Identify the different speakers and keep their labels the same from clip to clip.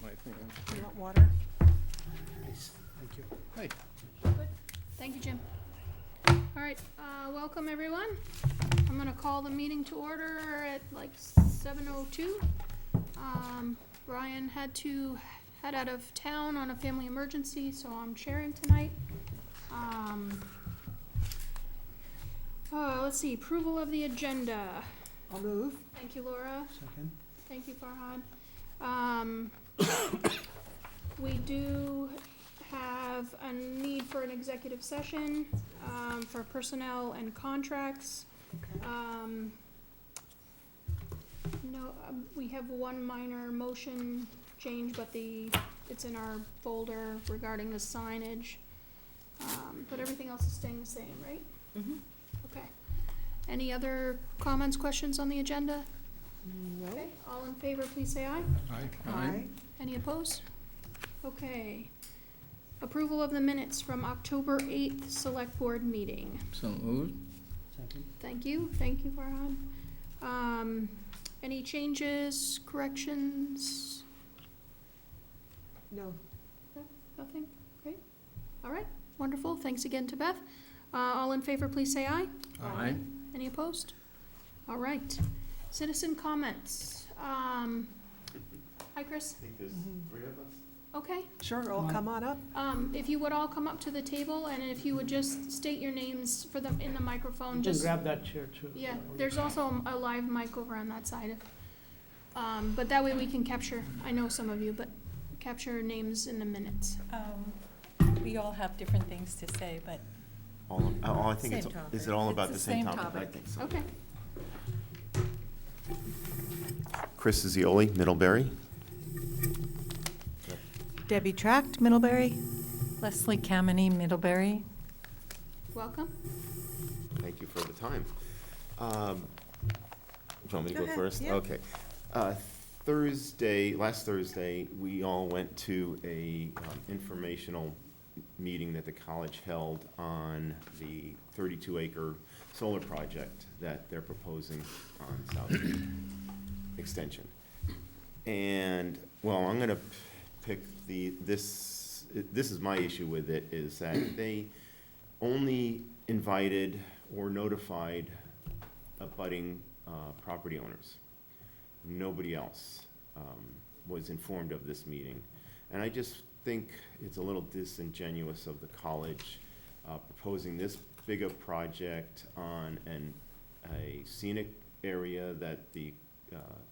Speaker 1: my thing.
Speaker 2: You want water?
Speaker 3: Nice, thank you.
Speaker 1: Hey,
Speaker 2: Good. Thank you, Jim. All right, welcome, everyone. I'm gonna call the meeting to order at like 7:02. Brian had to head out of town on a family emergency, so I'm chairing tonight. Let's see, approval of the agenda.
Speaker 3: I'll move.
Speaker 2: Thank you, Laura.
Speaker 3: Second.
Speaker 2: Thank you, Farhad. We do have a need for an executive session, for personnel and contracts.
Speaker 3: Okay.
Speaker 2: No, we have one minor motion change, but it's in our folder regarding the signage. But everything else is staying the same, right?
Speaker 4: Mm-hmm.
Speaker 2: Okay. Any other comments, questions on the agenda?
Speaker 3: No.
Speaker 2: Okay, all in favor, please say aye.
Speaker 3: Aye.
Speaker 2: Any opposed? Okay. Approval of the minutes from October 8th Select Board meeting.
Speaker 1: so moved.
Speaker 3: Second.
Speaker 2: Thank you, Farhad. Any changes, corrections?
Speaker 3: No.
Speaker 2: Nothing? Great. All right, wonderful. Thanks again to Beth. All in favor, please say aye.
Speaker 1: Aye.
Speaker 2: Any opposed? All right. Citizen comments. Hi, Chris.
Speaker 5: I think there's three of us.
Speaker 2: Okay.
Speaker 3: Sure, I'll come on up.
Speaker 2: If you would all come up to the table, and if you would just state your names for them in the microphone,
Speaker 6: You can
Speaker 2: just,
Speaker 6: grab that chair too.
Speaker 2: yeah, there's also a live mic over on that side. But that way we can capture, I know some of you, but capture names in the minutes.
Speaker 4: We all have different things to say, but
Speaker 5: I think it's,
Speaker 4: Same topic.
Speaker 5: is it all about the
Speaker 4: It's
Speaker 5: same
Speaker 4: the same
Speaker 5: topic? I
Speaker 4: topic.
Speaker 5: think so.
Speaker 2: Okay.
Speaker 5: Chris Zioli, Middlebury.
Speaker 4: Debbie Tract, Middlebury. Leslie Kameny, Middlebury.
Speaker 2: Welcome.
Speaker 5: Thank you for the time. Do you want me to
Speaker 4: Go
Speaker 5: go
Speaker 4: ahead,
Speaker 5: first?
Speaker 4: yeah.
Speaker 5: Okay. Last Thursday, we all went to a informational meeting that the college held on the 32-acre solar project that they're proposing on South Street Extension. And, well, I'm gonna pick this is my issue with it, is that they only invited or notified abutting property owners. Nobody else was informed of this meeting. And I just think it's a little disingenuous of the college proposing this big a project on a scenic area that the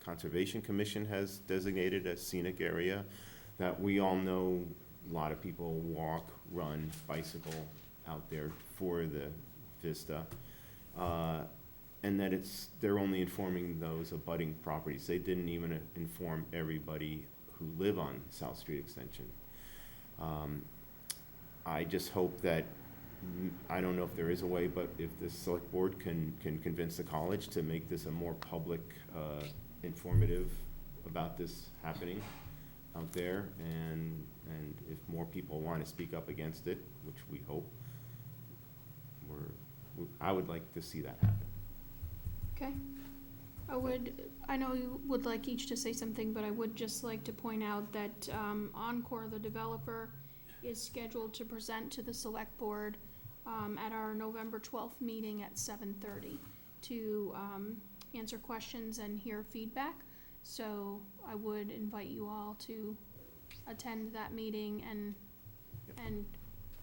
Speaker 5: Conservation Commission has designated as scenic area, that we all know a lot of people walk, run, bicycle out there for the vista. And that they're only informing those abutting properties. They didn't even inform everybody who live on South Street Extension. I just hope that, I don't know if there is a way, but if the select board can convince the college to make this a more public, informative about this happening out there, and if more people want to speak up against it, which we hope, I would like to see that happen.
Speaker 2: Okay. I know you would like each to say something, but I would just like to point out that Encore, the developer, is scheduled to present to the select board at our November 12th meeting at 7:30 to answer questions and hear feedback. So I would invite you all to attend that meeting and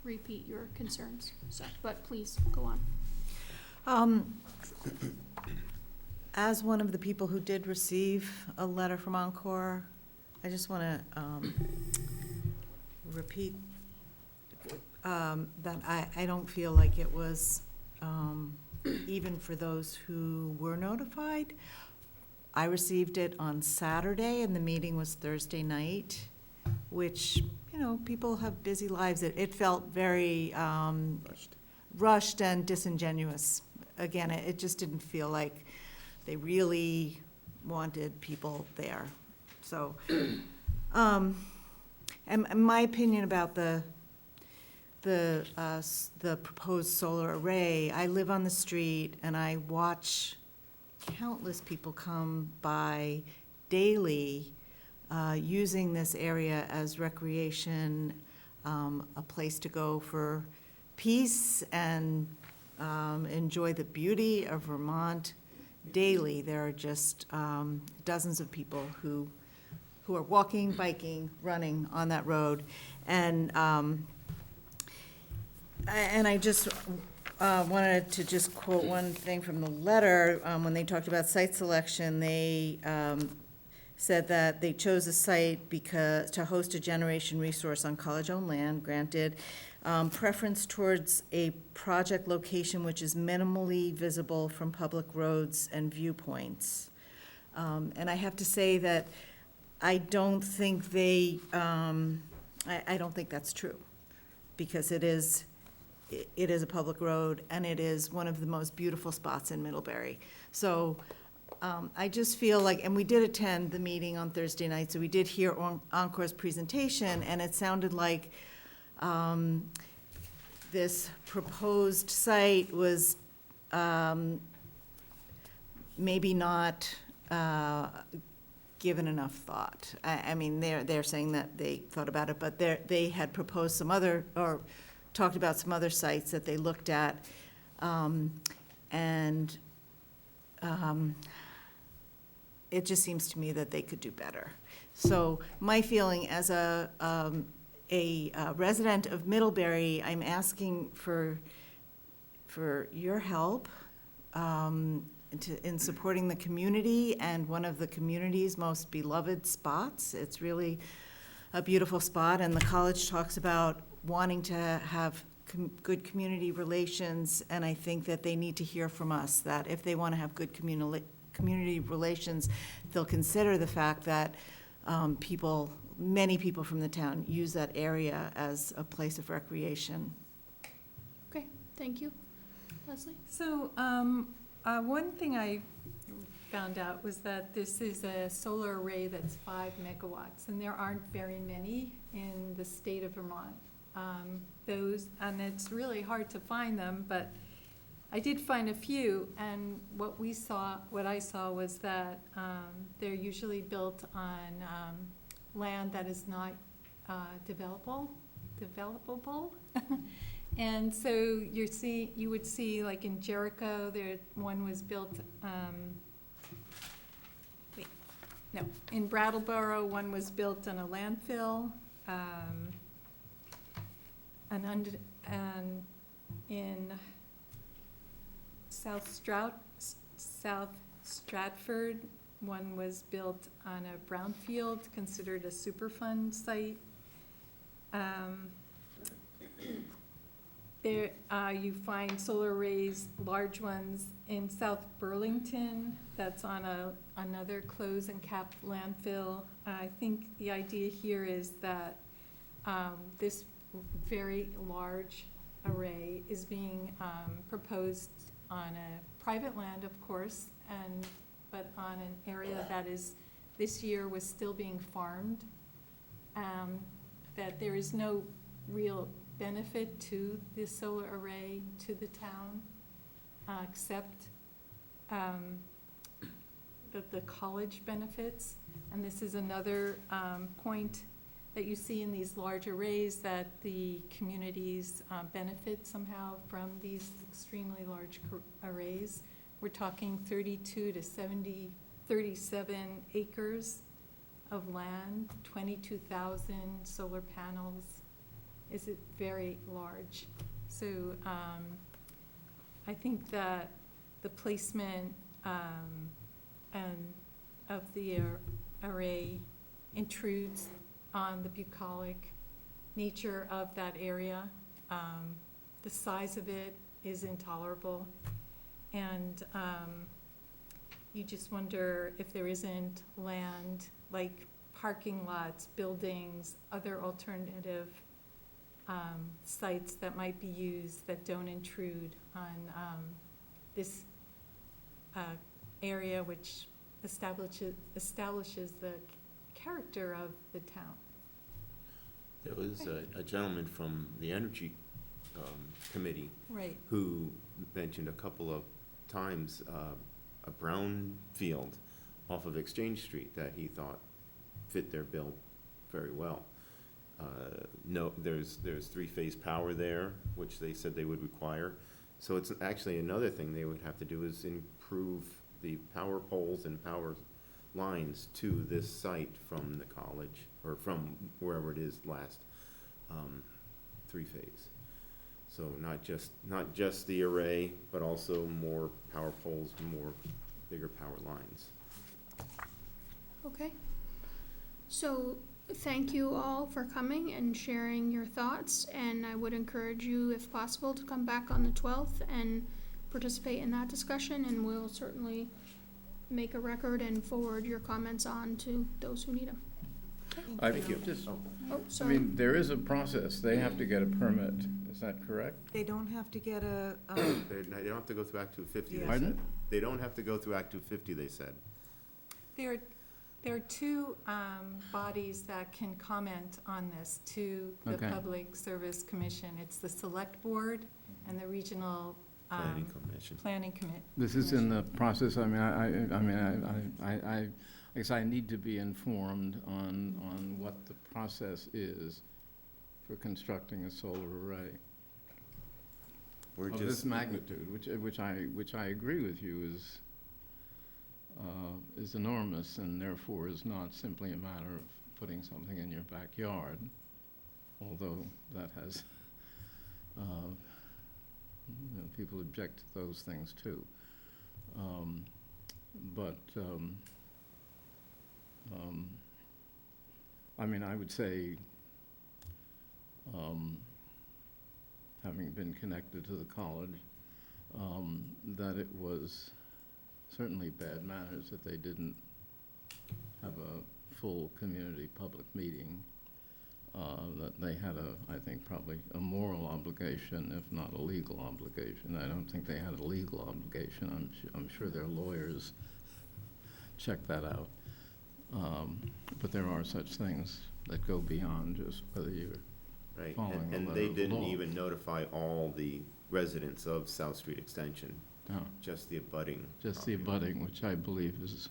Speaker 2: repeat your concerns. So, but please, go on.
Speaker 4: As one of the people who did receive a letter from Encore, I just want to repeat that I don't feel like it was, even for those who were notified. I received it on Saturday, and the meeting was Thursday night, which, people have busy lives. It felt very rushed and disingenuous. Again, it just didn't feel like they really wanted people there. So, and my opinion about the proposed solar array, I live on the street and I watch countless people come by daily using this area as recreation, a place to go for peace and enjoy the beauty of Vermont. Daily, there are just dozens of people who are walking, biking, running on that road. And I just wanted to just quote one thing from the letter. When they talked about site selection, they said that they chose a site because, to host a generation resource on college-owned land, granted, preference towards a project location which is minimally visible from public roads and viewpoints. And I have to say that I don't think they, I don't think that's true, because it is a public road, and it is one of the most beautiful spots in Middlebury. So I just feel like, and we did attend the meeting on Thursday night, so we did hear Encore's presentation, and it sounded like this proposed site was maybe not given enough thought. I mean, they're saying that they thought about it, but they had proposed some other, or talked about some other sites that they looked at, and it just seems to me that they could do better. So my feeling as a resident of Middlebury, I'm asking for your help in supporting the community and one of the community's most beloved spots. It's really a beautiful spot, and the college talks about wanting to have good community relations, and I think that they need to hear from us that if they want to have good community relations, they'll consider the fact that many people from the town use that area as a place of recreation.
Speaker 2: Okay, thank you. Leslie?
Speaker 1: So, one thing I found out was that this is a solar array that's 5 megawatts, and there aren't very many in the state of Vermont. And it's really hard to find them, but I did find a few, and what I saw was that they're usually built on land that is not developable. And so you would see, like in Jericho, one was built, in Brattleboro, one was built on a landfill, and in South Stratford, one was built on a brownfield, considered a Superfund site. There, you find solar arrays, large ones, in South Burlington, that's on another closed and capped landfill. I think the idea here is that this very large array is being proposed on a private land, of course, but on an area that this year was still being farmed, that there is no real benefit to this solar array to the town, except that the college benefits. And this is another point that you see in these large arrays, that the communities benefit somehow from these extremely large arrays. We're talking 32 to 37 acres of land, 22,000 solar panels. Is it very large? So I think that the placement of the array intrudes on the bucolic nature of that area. The size of it is intolerable, and you just wonder if there isn't land, like parking lots, buildings, other alternative sites that might be used that don't intrude on this area, which establishes the character of the town.
Speaker 5: There was a gentleman from the Energy Committee
Speaker 1: Right.
Speaker 5: who mentioned a couple of times a brown field off of Exchange Street that he thought fit their bill very well. No, there's three-phase power there, which they said they would require. So it's actually another thing they would have to do is improve the power poles and power lines to this site from the college, or from wherever it is last, three-phase. So not just the array, but also more power poles, more bigger power lines.
Speaker 2: Okay. So, thank you all for coming and sharing your thoughts, and I would encourage you, if possible, to come back on the 12th and participate in that discussion, and we'll certainly make a record and forward your comments on to those who need them.
Speaker 5: Thank you.
Speaker 2: Oh,
Speaker 6: I
Speaker 2: sorry.
Speaker 6: mean, there is a process. They have to get a permit. Is that correct?
Speaker 4: They don't have to get a,
Speaker 5: They don't have to go through Act 250, they
Speaker 4: Yeah.
Speaker 6: Pardon?
Speaker 5: said. They don't have to go through Act 250, they said.
Speaker 1: There are two bodies that can comment on this to the
Speaker 6: Okay.
Speaker 1: Public Service Commission. It's the Selectboard and the Regional
Speaker 5: Planning Commission.
Speaker 1: Planning Commit.
Speaker 6: This is in the process. I mean, I guess I need to be informed on what the process is for constructing a solar array
Speaker 5: We're
Speaker 6: of this
Speaker 5: just,
Speaker 6: magnitude, which I agree with you is enormous, and therefore is not simply a matter of putting something in your backyard, although that has, people object to those things too. I mean, I would say, having been connected to the college, that it was certainly bad manners that they didn't have a full community public meeting, that they had I think probably a moral obligation, if not a legal obligation. I don't think they had a legal obligation. I'm sure their lawyers checked that out. But there are such things that go beyond just whether you're
Speaker 5: right,
Speaker 6: following the
Speaker 5: and
Speaker 6: letter
Speaker 5: they
Speaker 6: of the
Speaker 5: didn't
Speaker 6: law.
Speaker 5: even notify all the residents of South Street Extension,
Speaker 6: No,
Speaker 5: just the abutting.
Speaker 6: just the
Speaker 5: property.
Speaker 6: abutting, which I believe is,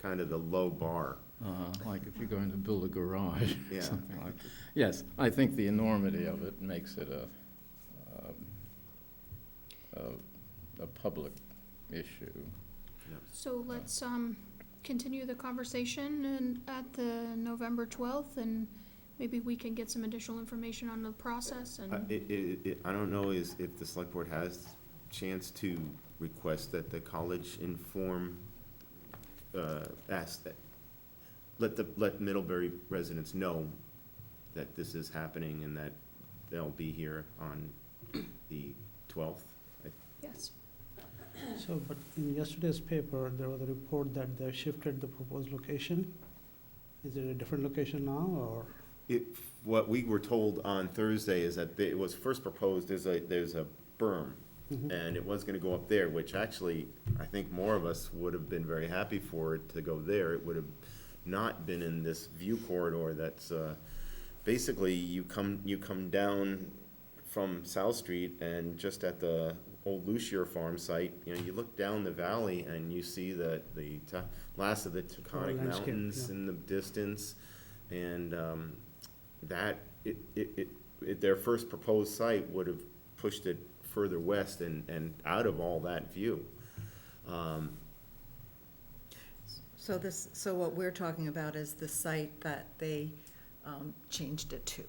Speaker 5: Kind of the low bar.
Speaker 6: like if you're going to build a garage,
Speaker 5: Yeah.
Speaker 6: or something like that. Yes, I think the enormity of it makes it a public issue.
Speaker 2: So let's continue the conversation at the November 12th, and maybe we can get some additional information on the process and.
Speaker 5: I don't know if the select board has chance to request that the college inform, ask that, let Middlebury residents know that this is happening and that they'll be here on the 12th.
Speaker 2: Yes.
Speaker 3: So, but in yesterday's paper, there was a report that they shifted the proposed location. Is it a different location now, or?
Speaker 5: What we were told on Thursday is that it was first proposed, there's a berm, and it was gonna go up there, which actually, I think more of us would have been very happy for it to go there. It would have not been in this view corridor that's, basically, you come down from South Street, and just at the old Lucier Farm site, you look down the valley and you see the last of the Taconic
Speaker 3: landscape,
Speaker 5: Mountains
Speaker 3: yeah.
Speaker 5: in the distance, and their first proposed site would have pushed it further west and out of all that view.
Speaker 4: so what we're talking about is the site that they changed it to.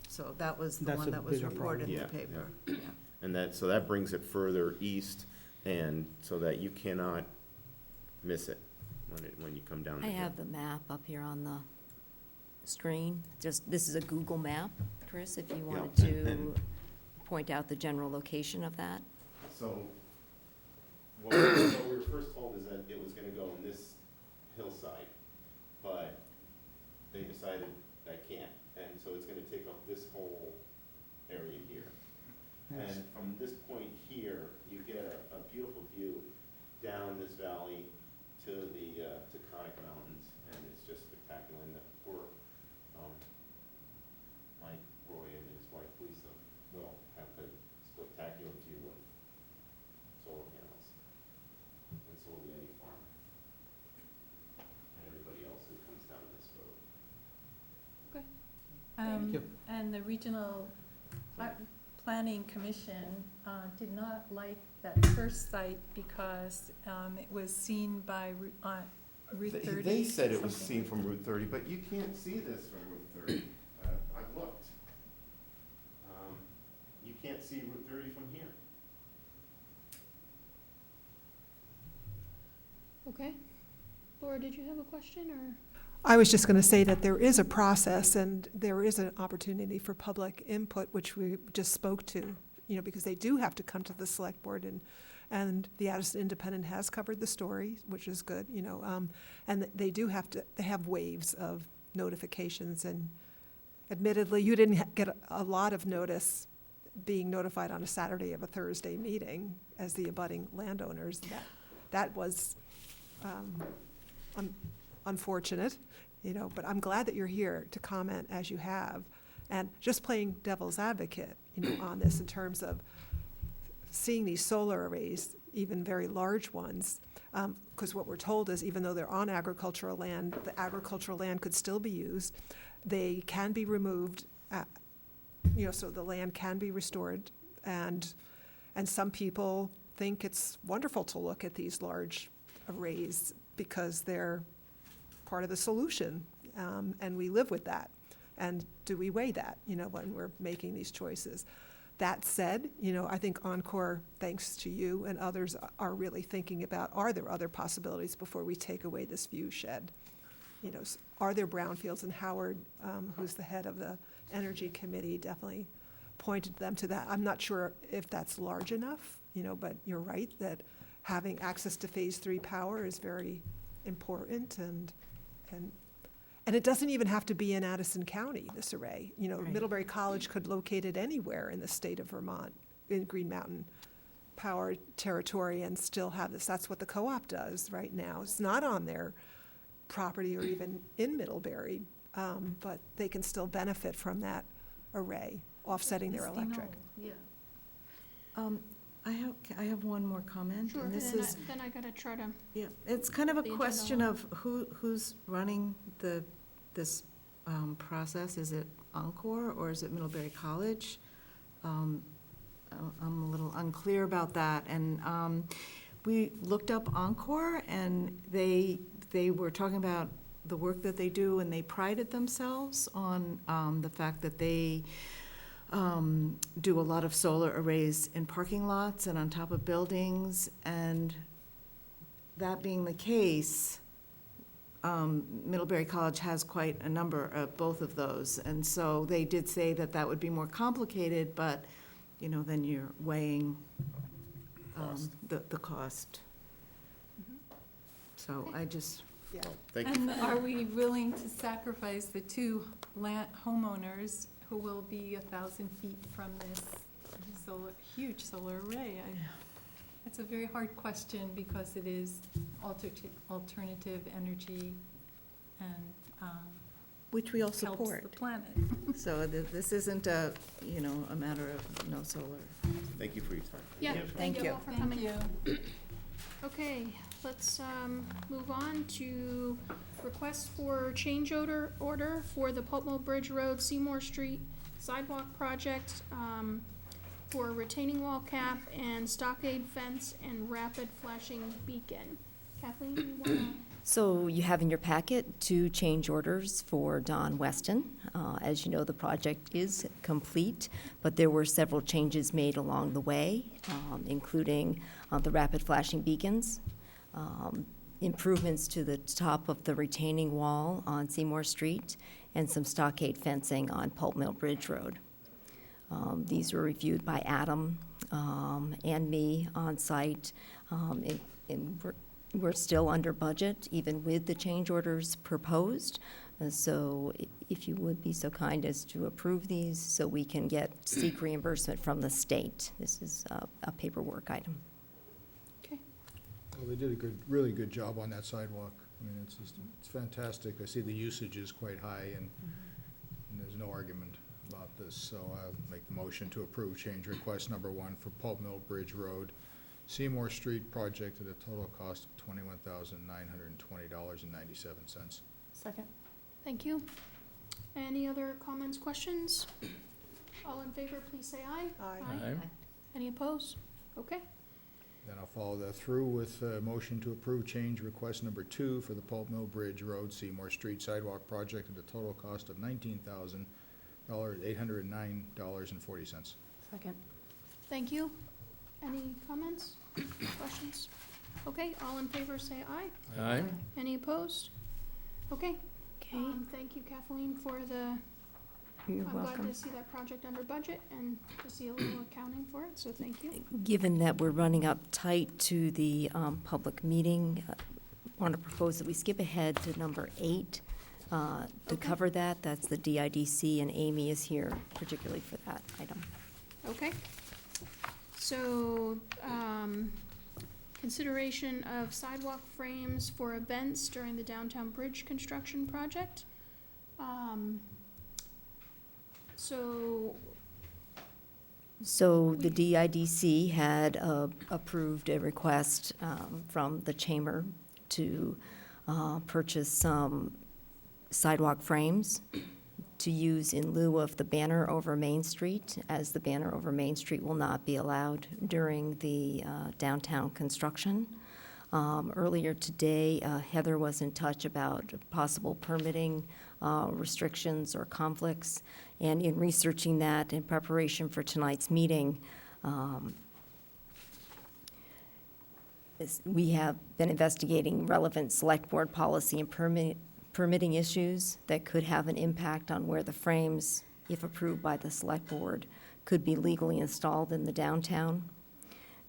Speaker 4: So that was the
Speaker 3: That's
Speaker 4: one
Speaker 3: a
Speaker 4: that was
Speaker 3: bigger
Speaker 4: reported in the
Speaker 5: problem.
Speaker 4: paper.
Speaker 5: Yeah.
Speaker 4: Yeah.
Speaker 5: And so that brings it further east, and so that you cannot miss it when you come down the
Speaker 7: I
Speaker 5: hill.
Speaker 7: have the map up here on the screen. Just, this is a Google map, Chris, if you wanted to point out the general location of that.
Speaker 5: So, what we were first told is that it was gonna go in this hillside, but they decided that can't, and so it's gonna take up this whole area here.
Speaker 3: Yes.
Speaker 5: And from this point here, you get a beautiful view down this valley to the Taconic Mountains, and it's just spectacular. And the poor Mike Roy and his wife Lisa will have a spectacular view of solar panels, and so will any farm and everything
Speaker 3: you.
Speaker 1: And the Regional Planning Commission did not like that first site because it was seen by Route 30.
Speaker 5: They said it was
Speaker 1: something.
Speaker 5: seen from Route 30, but you can't see this from Route 30. I've looked. You can't see Route 30 from here.
Speaker 2: Okay. Laura, did you have a question, or?
Speaker 8: I was just going to say that there is a process and there is an opportunity for public input, which we just spoke to, because they do have to come to the select board, and the Addison Independent has covered the story, which is good, and they do they have waves of notifications, and admittedly, you didn't get a lot of notice being notified on a Saturday of a Thursday meeting as the abutting landowners. That was unfortunate, but I'm glad that you're here to comment as you have. And just playing devil's advocate, on this in terms of seeing these solar arrays, even very large ones, because what we're told is even though they're on agricultural land, the agricultural land could still be used. They can be removed, so the land can be restored. And some people think it's wonderful to look at these large arrays because they're part of the solution, and we live with that. And do we weigh that, when we're making these choices? That said, I think Encore, thanks to you and others, are really thinking about, are there other possibilities before we take away this view shed? Are there brownfields? And Howard, who's the head of the Energy Committee, definitely pointed them to that. I'm not sure if that's large enough, but you're right that having access to phase 3 power is very important, and it doesn't even have to be in Addison County, this array.
Speaker 4: Right.
Speaker 8: Middlebury College could locate it anywhere in the state of Vermont, in Green Mountain Power territory, and still have this. That's what the co-op does right now. It's not on their property or even in Middlebury, but they can still benefit from that array, offsetting their
Speaker 1: Misty
Speaker 8: electric.
Speaker 1: Knoll, yeah.
Speaker 4: I have one more comment.
Speaker 2: Sure,
Speaker 4: And
Speaker 2: and
Speaker 4: this
Speaker 2: then
Speaker 4: is,
Speaker 2: I gotta try to,
Speaker 4: yeah, it's kind of a
Speaker 2: The agenda
Speaker 4: question
Speaker 2: line.
Speaker 4: of who's running this process. Is it Encore or is it Middlebury College? I'm a little unclear about that. And we looked up Encore, and they were talking about the work that they do, and they prided themselves on the fact that they do a lot of solar arrays in parking lots and on top of buildings. And that being the case, Middlebury College has quite a number of both of those. And so they did say that that would be more complicated, but, then you're weighing the cost. So I just,
Speaker 8: Yeah.
Speaker 5: Thank you.
Speaker 1: And are we willing to sacrifice the two homeowners who will be 1,000 feet from this huge solar array? It's a very hard question because it is alternative energy and
Speaker 4: which we all
Speaker 1: helps the
Speaker 4: support.
Speaker 1: planet.
Speaker 4: So this isn't a matter of no solar.
Speaker 5: Thank you for your time.
Speaker 2: yeah,
Speaker 4: Thank
Speaker 2: thank you
Speaker 4: you.
Speaker 2: all for
Speaker 1: Thank
Speaker 2: coming.
Speaker 1: you.
Speaker 2: Okay, let's move on to request for change order for the Pulp Mill Bridge Road, Seymour Street sidewalk project, for retaining wall cap and stockade fence and rapid flashing beacon. Kathleen, you wanna?
Speaker 7: So you have in your packet 2 change orders for Don Weston. As you know, the project is complete, but there were several changes made along the way, including the rapid flashing beacons, improvements to the top of the retaining wall on Seymour Street, and some stockade fencing on Pulp Mill Bridge Road. These were reviewed by Adam and me on site, and we're still under budget, even with the change orders proposed. So if you would be so kind as to approve these so we can seek reimbursement from the state. This is a paperwork item.
Speaker 2: Okay,
Speaker 9: Well, they did a really good job on that sidewalk. I mean, it's fantastic. I see the usage is quite high, and there's no argument about this. So I'll make the motion to approve change request number 1 for Pulp Mill Bridge Road, Seymour Street project at a total cost of $21,920.97.
Speaker 1: Second.
Speaker 2: thank you. Any other comments, questions? All in favor, please say aye.
Speaker 8: Aye.
Speaker 2: Any opposed? Okay.
Speaker 9: Then I'll follow that through with a motion to approve change request number 2 for the Pulp Mill Bridge Road Seymour Street Sidewalk Project at a total cost of $19,809.40.
Speaker 10: Second.
Speaker 2: Thank you. Any comments, questions? Okay, all in favor, say aye.
Speaker 6: Aye.
Speaker 2: Any opposed? Okay.
Speaker 7: Okay,
Speaker 2: Thank you, Kathleen, for the,
Speaker 7: you're
Speaker 2: I'm glad
Speaker 7: welcome.
Speaker 2: to see that project under budget and to see a little accounting for it, so thank you.
Speaker 7: Given that we're running up tight to the public meeting, want to propose that we skip ahead to number 8 to
Speaker 2: Okay.
Speaker 7: cover that. That's the DIDC, and Amy is here particularly for that item.
Speaker 2: Okay. So, consideration of sidewalk frames for events during the downtown bridge construction project. So,
Speaker 7: So the DIDC had approved a request from the chamber to purchase some sidewalk frames to use in lieu of the banner over Main Street, as the banner over Main Street will not be allowed during the downtown construction. Earlier today, Heather was in touch about possible permitting restrictions or conflicts, and in researching that in preparation for tonight's meeting, we have been investigating relevant select board policy and permitting issues that could have an impact on where the frames, if approved by the select board, could be legally installed in the downtown.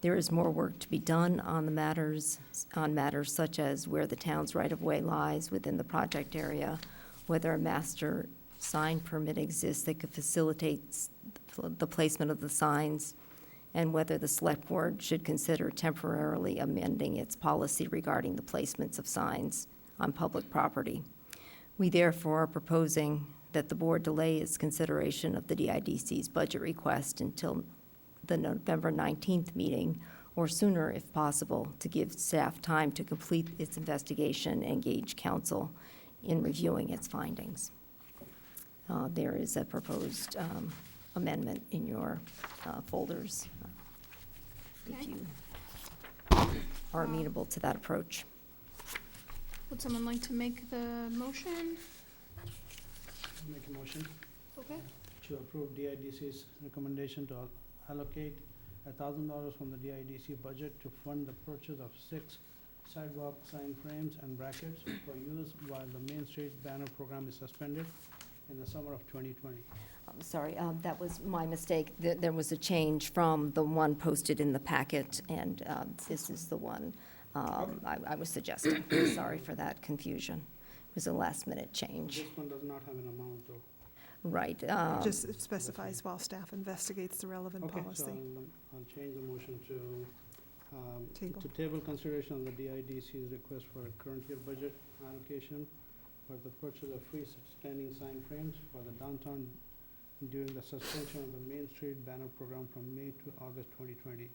Speaker 7: There is more work to be done on matters such as where the town's right-of-way lies within the project area, whether a master sign permit exists that could facilitate the placement of the signs, and whether the select board should consider temporarily amending its policy regarding the placements of signs on public property. We therefore are proposing that the board delay its consideration of the DIDC's budget request until the November 19th meeting, or sooner if possible, to give staff time to complete its investigation and engage counsel in reviewing its findings. There is a proposed amendment in your folders, if
Speaker 2: Okay.
Speaker 7: you are amenable to that approach.
Speaker 2: would someone like to make the motion?
Speaker 3: Make a motion
Speaker 2: Okay,
Speaker 3: to approve DIDC's recommendation to allocate $1,000 from the DIDC budget to fund the purchase of 6 sidewalk sign frames and brackets for use while the Main Street banner program is suspended in the summer of 2020.
Speaker 7: I'm sorry, that was my mistake. There was a change from the one posted in the packet, and this is the one I was suggesting. Sorry for that confusion. It was a last-minute change.
Speaker 3: This one does not have an amount though.
Speaker 7: Right.
Speaker 8: It just specifies while staff investigates the relevant
Speaker 3: Okay, so
Speaker 8: policy.
Speaker 3: I'll change the motion to
Speaker 8: Table.
Speaker 3: to table consideration of the DIDC's request for a current year budget allocation for the purchase of freestanding sign frames for the downtown during the suspension of the Main Street banner program from May to August 2020,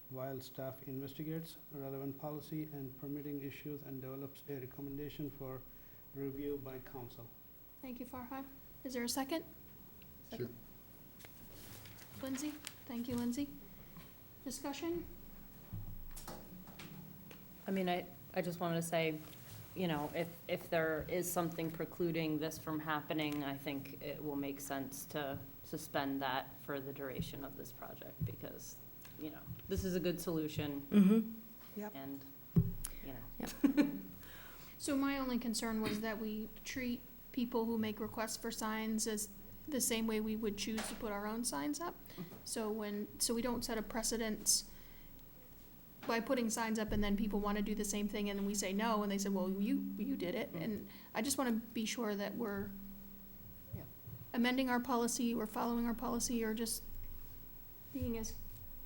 Speaker 3: while staff investigates relevant policy and permitting issues and develops a recommendation for review by council.
Speaker 2: thank you, Farhad. Is there a second?
Speaker 9: Sure.
Speaker 2: Lindsay? Thank you, Lindsay. Discussion?
Speaker 10: I mean, I just wanted to say, you know, if there is something precluding this from happening, I think it will make sense to suspend that for the duration of this project, because, you know, this is a good solution,
Speaker 7: Mm-hmm.
Speaker 8: Yep.
Speaker 10: and, you know.
Speaker 2: So my only concern was that we treat people who make requests for signs as the same way we would choose to put our own signs up. So we don't set a precedence by putting signs up and then people wanna do the same thing and then we say no, and they say, well, you did it. And I just wanna be sure that we're
Speaker 10: Yeah.
Speaker 2: amending our policy, we're following our policy, or just being as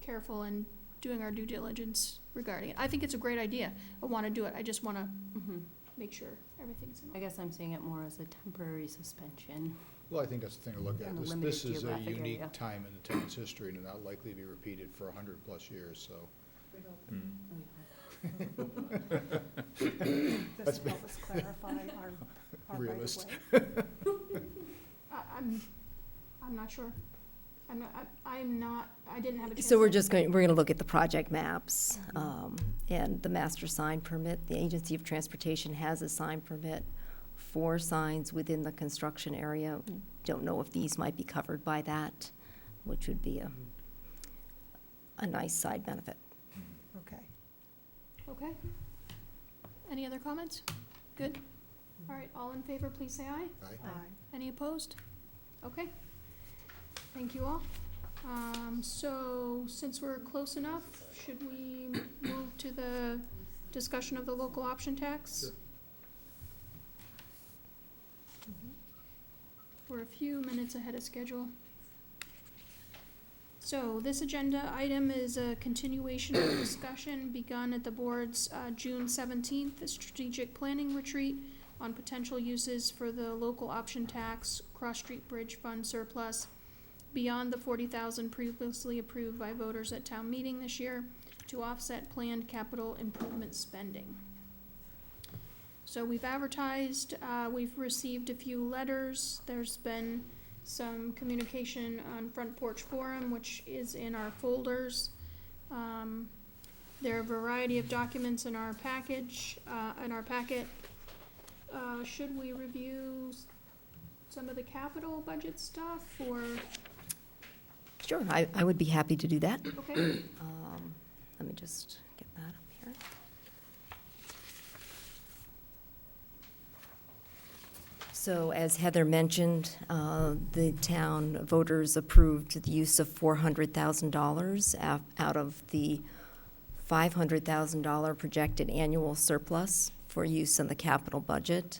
Speaker 2: careful and doing our due diligence regarding it. I think it's a great idea. I wanna do it. I just wanna
Speaker 10: Mhm.
Speaker 2: make sure everything's in
Speaker 10: I
Speaker 2: order.
Speaker 10: guess I'm seeing it more as a temporary suspension.
Speaker 9: Well, I think that's the thing to look
Speaker 10: In
Speaker 9: at.
Speaker 10: a
Speaker 9: This
Speaker 10: limited
Speaker 9: is a
Speaker 10: geographic
Speaker 9: unique
Speaker 10: area.
Speaker 9: time in the town's history and not likely to be repeated for 100-plus years, so.
Speaker 8: This will help us clarify our right of
Speaker 9: Realist.
Speaker 8: way.
Speaker 2: not sure. I didn't have a chance.
Speaker 7: So we're
Speaker 2: to-
Speaker 7: we're gonna look at the project maps, and the master sign permit. The Agency of Transportation has a sign permit for signs within the construction area. Don't know if these might be covered by that, which would be a nice side benefit.
Speaker 8: Okay.
Speaker 2: Okay. Any other comments? Good? All right, all in favor, please say aye.
Speaker 8: Aye.
Speaker 2: Any opposed? Okay. Thank you all. So since we're close enough, should we move to the discussion of the local option tax? We're a few minutes ahead of schedule. So this agenda item is a continuation of discussion begun at the board's June 17th strategic planning retreat on potential uses for the local option tax Cross Street Bridge Fund surplus beyond the $40,000 previously approved by voters at town meeting this year to offset planned capital improvement spending. So we've advertised, we've received a few letters, there's been some communication on Front Porch Forum, which is in our folders. There are a variety of documents in our package, in our packet. Should we review some of the capital budget stuff, or?
Speaker 7: Sure, I would be happy to do that.
Speaker 2: Okay.
Speaker 7: Let me just get that up here. So as Heather mentioned, the town voters approved the use of $400,000 out of the $500,000 projected annual surplus for use in the capital budget.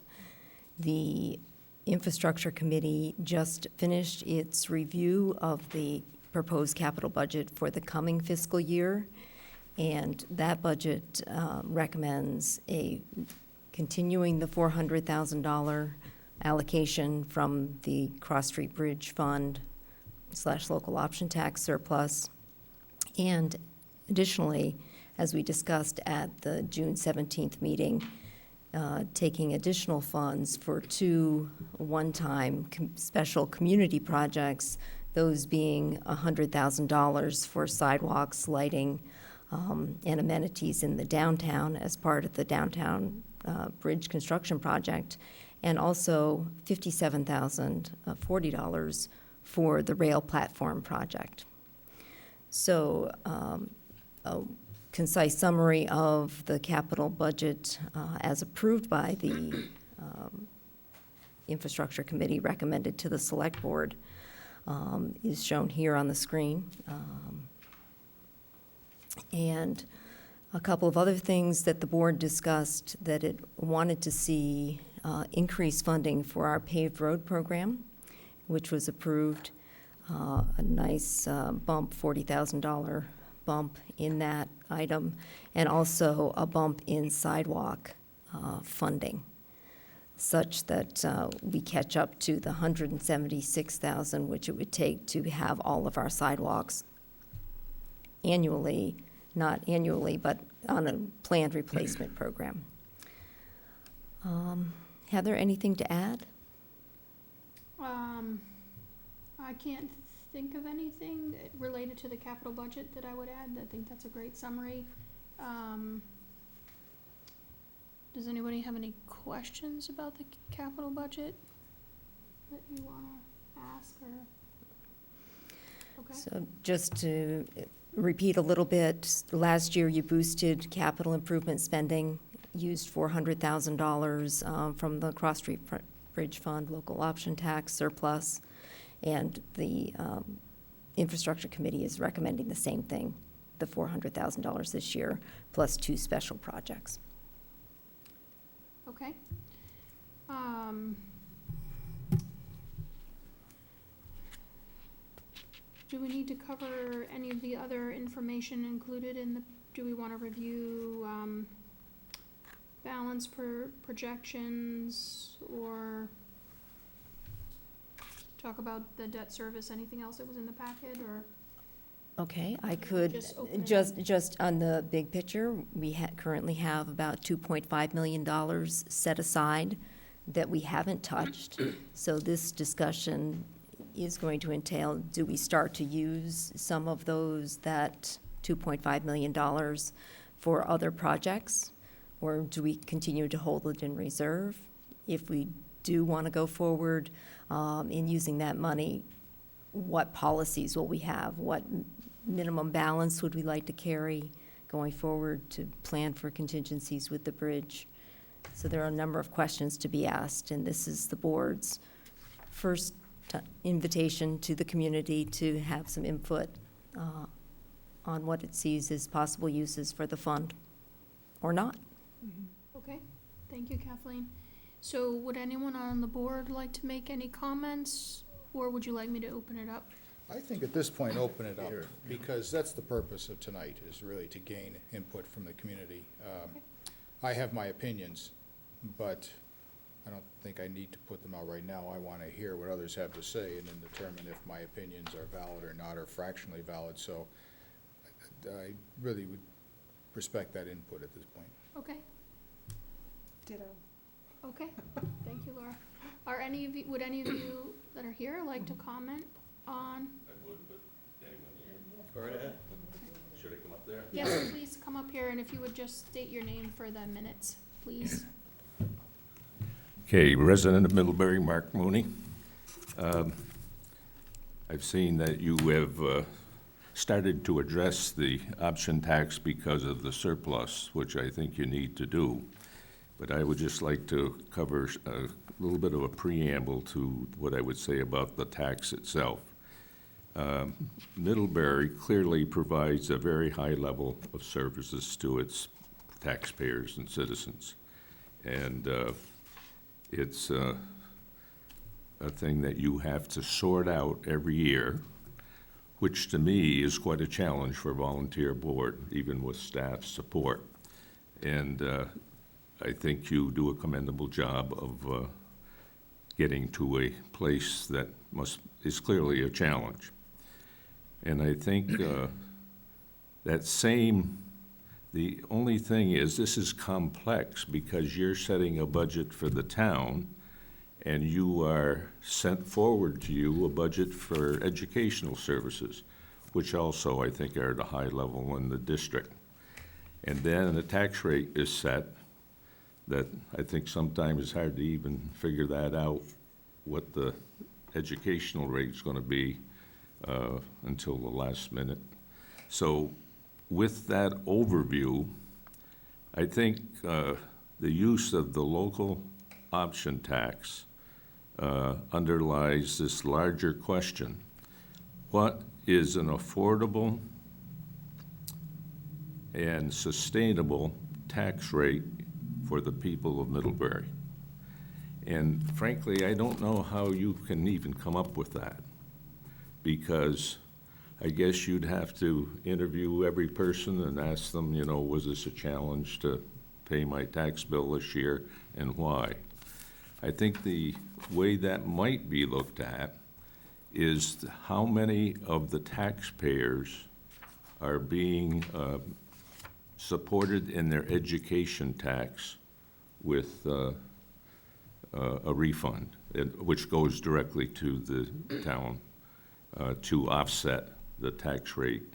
Speaker 7: The Infrastructure Committee just finished its review of the proposed capital budget for the coming fiscal year, and that budget recommends continuing the $400,000 allocation from the Cross Street Bridge Fund / local option tax surplus, and additionally, as we discussed at the June 17th meeting, taking additional funds for 2 one-time special community projects, those being $100,000 for sidewalks, lighting, and amenities in the downtown as part of the downtown bridge construction project, and also $57,040 for the rail platform project. So a concise summary of the capital budget as approved by the Infrastructure Committee, recommended to the Selectboard, is shown here on the screen. And a couple of other things that the board discussed, that it wanted to see increased funding for our paved road program, which was approved, a nice bump, $40,000 bump in that item, and also a bump in sidewalk funding, such that we catch up to the $176,000, which it would take to have all of our sidewalks annually, not annually, but on a planned replacement program. Heather, anything to add?
Speaker 2: I can't think of anything related to the capital budget that I would add. I think that's a great summary. Does anybody have any questions about the capital budget that you want to ask, or? Okay.
Speaker 7: So just to repeat a little bit, last year you boosted capital improvement spending, used $400,000 from the Cross Street Bridge Fund local option tax surplus, and the Infrastructure Committee is recommending the same thing, the $400,000 this year, plus 2 special projects.
Speaker 2: Okay. Do we need to cover any of the other information included in the, do we want to review balance projections, or talk about the debt service, anything else that was in the packet, or?
Speaker 7: Okay, I could,
Speaker 2: Just open it
Speaker 7: just on the big picture, we currently have about $2.5 million set aside that we haven't touched. So this discussion is going to entail, do we start to use some of that $2.5 million for other projects? Or do we continue to hold it in reserve? If we do want to go forward in using that money, what policies will we have? What minimum balance would we like to carry going forward to plan for contingencies with the bridge? So there are a number of questions to be asked, and this is the board's first invitation to the community to have some input on what it sees as possible uses for the fund, or not.
Speaker 2: Okay, thank you, Kathleen. So would anyone on the board like to make any comments, or would you like me to open it up?
Speaker 9: I think at this point, open it up, because that's the purpose of tonight, is really to gain input from the community. I have my opinions, but I don't think I need to put them out right now. I want to hear what others have to say and then determine if my opinions are valid or not, or fractionally valid. So I really would respect that input at this point.
Speaker 2: Okay,
Speaker 8: Ditto.
Speaker 2: okay, thank you, Laura. Would any of you that are here like to comment on?
Speaker 11: Go right ahead. Should I come up there?
Speaker 2: Yes, please come up here, and if you would just state your name for the minutes, please.
Speaker 11: Okay, resident of Middlebury, Mark Mooney. I've seen that you have started to address the option tax because of the surplus, which I think you need to do. But I would just like to cover a little bit of a preamble to what I would say about the tax itself. Middlebury clearly provides a very high level of services to its taxpayers and citizens. And it's a thing that you have to sort out every year, which to me is quite a challenge for a volunteer board, even with staff support. And I think you do a commendable job of getting to a place that is clearly a challenge. And I think the only thing is, this is complex because you're setting a budget for the town, and you are sent forward to you a budget for educational services, which also I think are at a high level in the district. And then the tax rate is set that I think sometimes it's hard to even figure that out, what the educational rate's gonna be until the last minute. So with that overview, I think the use of the local option tax underlies this larger question. What is an affordable and sustainable tax rate for the people of Middlebury? And frankly, I don't know how you can even come up with that, because I guess you'd have to interview every person and ask them, you know, was this a challenge to pay my tax bill this year, and why? I think the way that might be looked at is how many of the taxpayers are being supported in their education tax with a refund, which goes directly to the town to offset the tax rate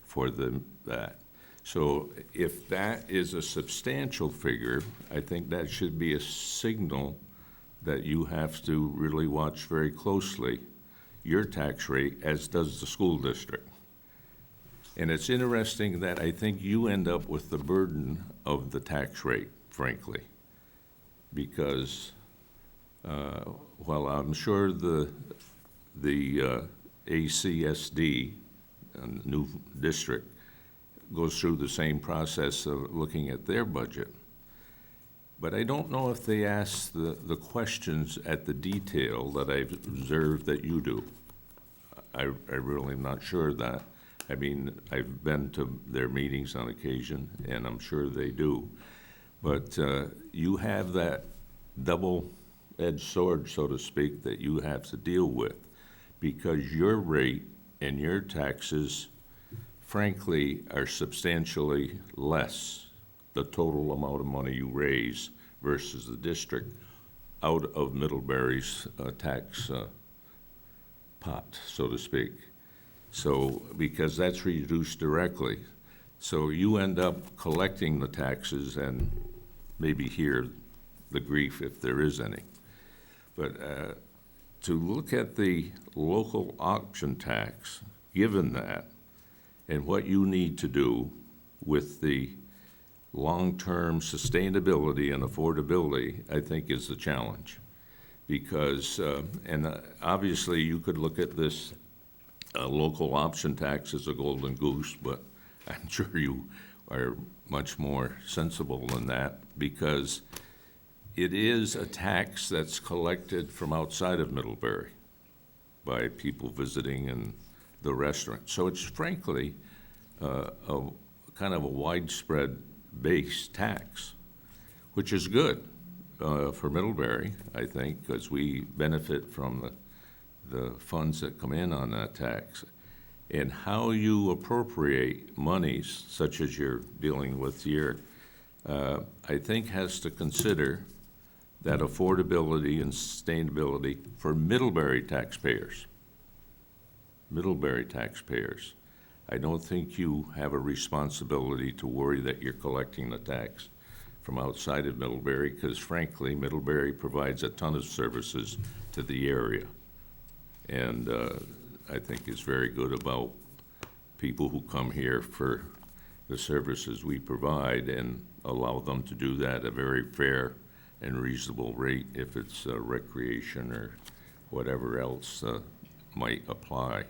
Speaker 11: for that. So if that is a substantial figure, I think that should be a signal that you have to really watch very closely your tax rate, as does the school district. And it's interesting that I think you end up with the burden of the tax rate, frankly, because while I'm sure the ACSD, new district, goes through the same process of looking at their budget, but I don't know if they ask the questions at the detail that I've observed that you do. I really am not sure of that. I mean, I've been to their meetings on occasion, and I'm sure they do. But you have that double-edged sword, so to speak, that you have to deal with, because your rate and your taxes, frankly, are substantially less, the total amount of money you raise versus the district out of Middlebury's tax pot, so to speak. So, because that's reduced directly. So you end up collecting the taxes and maybe hear the grief if there is any. But to look at the local option tax, given that, and what you need to do with the long-term sustainability and affordability, I think is the challenge. Because, obviously you could look at this local option tax as a golden goose, but I'm sure you are much more sensible than that, because it is a tax that's collected from outside of Middlebury by people visiting and the restaurant. So it's frankly a kind of a widespread base tax, which is good for Middlebury, I think, because we benefit from the funds that come in on that tax. And how you appropriate monies, such as you're dealing with here, I think has to consider that affordability and sustainability for Middlebury taxpayers. Middlebury taxpayers. I don't think you have a responsibility to worry that you're collecting the tax from outside of Middlebury, because frankly, Middlebury provides a ton of services to the area. And I think is very good about people who come here for the services we provide, and allow them to do that at a very fair and reasonable rate if it's recreation or whatever else might apply.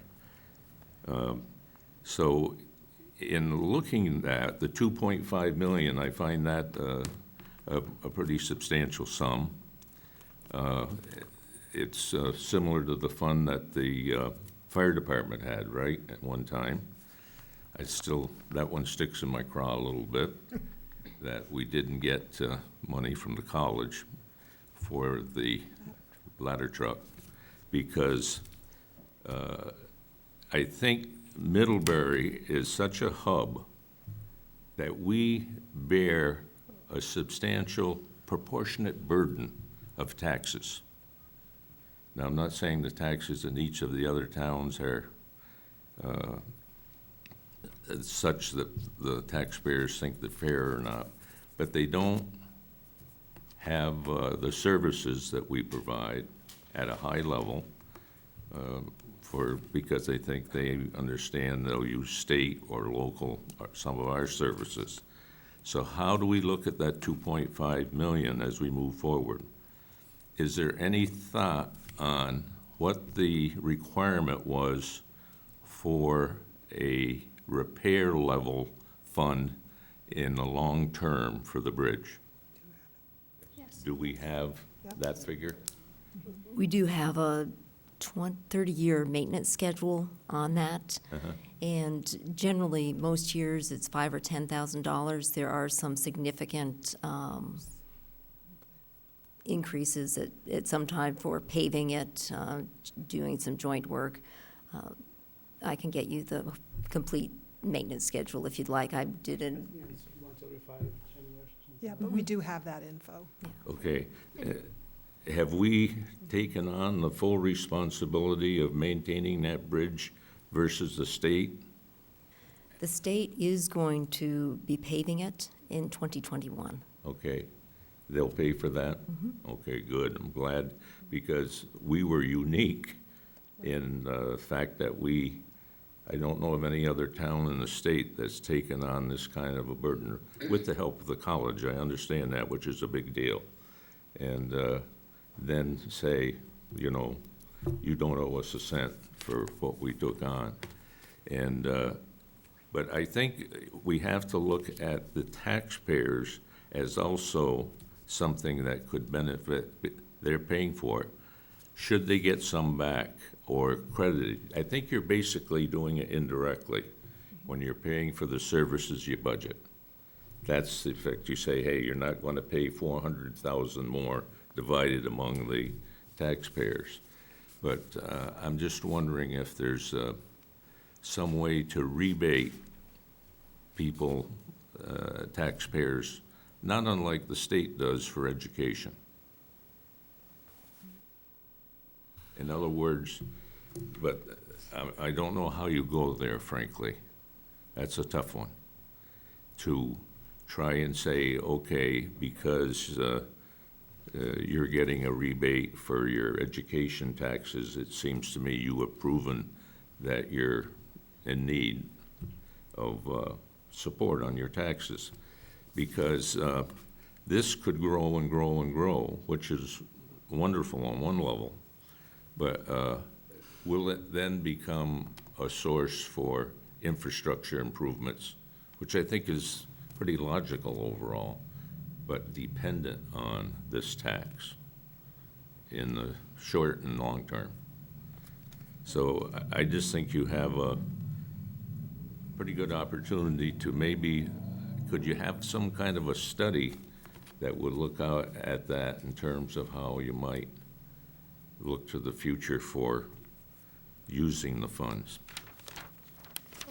Speaker 11: So in looking at the 2.5 million, I find that a pretty substantial sum. It's similar to the fund that the fire department had, right, at one time. That one sticks in my craw a little bit, that we didn't get money from the college for the ladder truck, because I think Middlebury is such a hub that we bear a substantial proportionate burden of taxes. Now, I'm not saying the taxes in each of the other towns are such that the taxpayers think they're fair or not, but they don't have the services that we provide at a high level because they think they understand they'll use state or local or some of our services. So how do we look at that 2.5 million as we move forward? Is there any thought on what the requirement was for a repair level fund in the long term for the bridge?
Speaker 2: Yes.
Speaker 11: Do we have that figure?
Speaker 7: We do have a 30-year maintenance schedule on that. And generally, most years, it's $5,000 or $10,000. There are some significant increases at some time for paving it, doing some joint work. I can get you the complete maintenance schedule if you'd like. I did it.
Speaker 3: It's once every 5, 10 years.
Speaker 8: Yeah, but we do have that info.
Speaker 11: Okay. Have we taken on the full responsibility of maintaining that bridge versus the state?
Speaker 7: The state is going to be paving it in 2021.
Speaker 11: Okay. They'll pay for that? Okay, good. I'm glad, because we were unique in the fact that I don't know of any other town in the state that's taken on this kind of a burden with the help of the college. I understand that, which is a big deal. And then say, you don't owe us a cent for what we took on. And but I think we have to look at the taxpayers as also something that could benefit. They're paying for it. Should they get some back or credited? I think you're basically doing it indirectly when you're paying for the services you budget. That's the effect. You say, hey, you're not going to pay $400,000 more divided among the taxpayers. But I'm just wondering if there's some way to rebate people, taxpayers, not unlike the state does for education. In other words, but I don't know how you go there, frankly. That's a tough one. To try and say, okay, because you're getting a rebate for your education taxes, it seems to me you have proven that you're in need of support on your taxes. Because this could grow and grow and grow, which is wonderful on one level. But will it then become a source for infrastructure improvements, which I think is pretty logical overall, but dependent on this tax in the short and long term? So I just think you have a pretty good opportunity to maybe, could you have some kind of a study that would look out at that in terms of how you might look to the future for using the funds?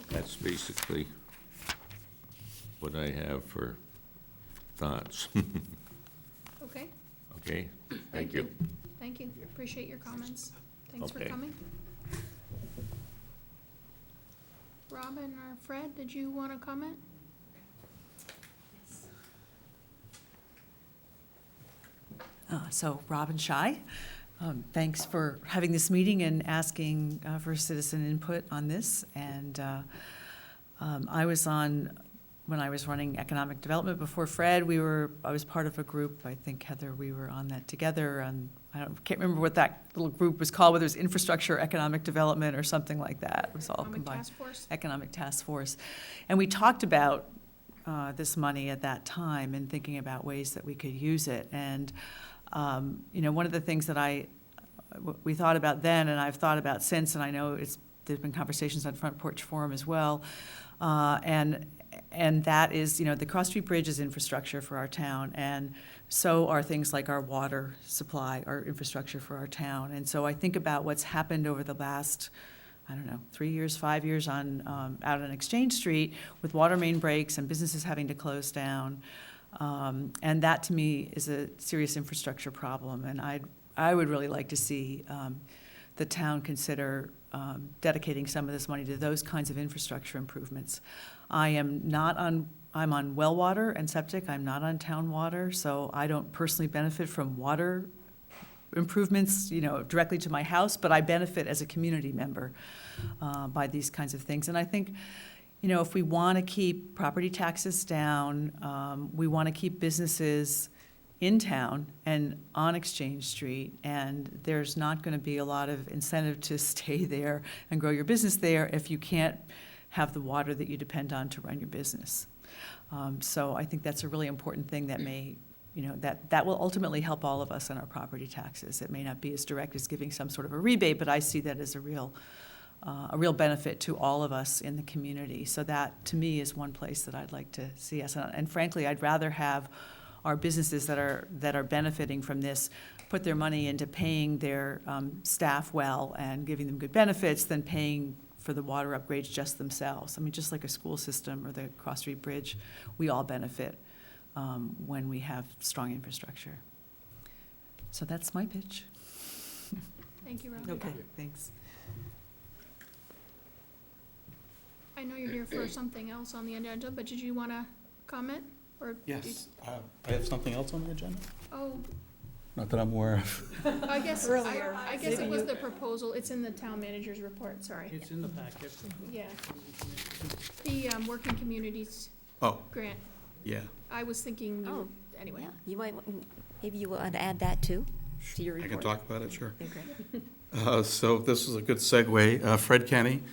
Speaker 11: That's basically what I have for thoughts.
Speaker 2: Okay,
Speaker 11: Okay, thank you.
Speaker 2: thank you. Appreciate your comments. Thanks for
Speaker 11: Okay.
Speaker 2: coming. Robin or Fred, did you want to comment?
Speaker 12: So Robin Shy, thanks for having this meeting and asking for citizen input on this. And I was on, when I was running economic development before Fred, I was part of a group, I think Heather, we were on that together, and can't remember what that little group was called, whether it was infrastructure, economic development, or something like that. It was all
Speaker 2: Economic
Speaker 12: combined.
Speaker 2: Task Force?
Speaker 12: Economic Task Force. And we talked about this money at that time and thinking about ways that we could use it. And one of the things that we thought about then, and I've thought about since, and I know there's been conversations on Front Porch Forum as well, and that is, the Cross Street Bridge is infrastructure for our town, and so are things like our water supply, our infrastructure for our town. And so I think about what's happened over the last, 3 years, 5 years out on Exchange Street with water main breaks and businesses having to close down. And that, to me, is a serious infrastructure problem. And I would really like to see the town consider dedicating some of this money to those kinds of infrastructure improvements. I'm on well water and septic. I'm not on town water, so I don't personally benefit from water improvements, directly to my house, but I benefit as a community member by these kinds of things. And I think, if we want to keep property taxes down, we want to keep businesses in town and on Exchange Street, and there's not going to be a lot of incentive to stay there and grow your business there if you can't have the water that you depend on to run your business. So I think that's a really important thing that may, that will ultimately help all of us on our property taxes. It may not be as direct as giving some sort of a rebate, but I see that as a real benefit to all of us in the community. So that, to me, is one place that I'd like to see us. And frankly, I'd rather have our businesses that are benefiting from this put their money into paying their staff well and giving them good benefits than paying for the water upgrades just themselves. I mean, just like a school system or the Cross Street Bridge, we all benefit when we have strong infrastructure. So that's my pitch.
Speaker 2: Thank you, Robin.
Speaker 12: Okay, thanks.
Speaker 2: I know you're here for something else on the agenda, but did you want to comment? Or
Speaker 13: Yes, I have something else on the agenda,
Speaker 2: Oh,
Speaker 13: not that I'm aware of.
Speaker 2: I guess,
Speaker 8: Earlier.
Speaker 2: I guess it was the proposal, it's in the town manager's report, sorry.
Speaker 3: It's in the packet.
Speaker 2: Yeah. The working communities
Speaker 13: Oh,
Speaker 2: grant,
Speaker 13: yeah.
Speaker 2: I was thinking,
Speaker 7: Oh,
Speaker 2: anyway.
Speaker 7: Yeah, you might, maybe you want to add that too, to your
Speaker 13: I
Speaker 7: report.
Speaker 13: can talk about it, sure.
Speaker 7: Okay, great.
Speaker 13: So this is a good segue. Fred Kenny,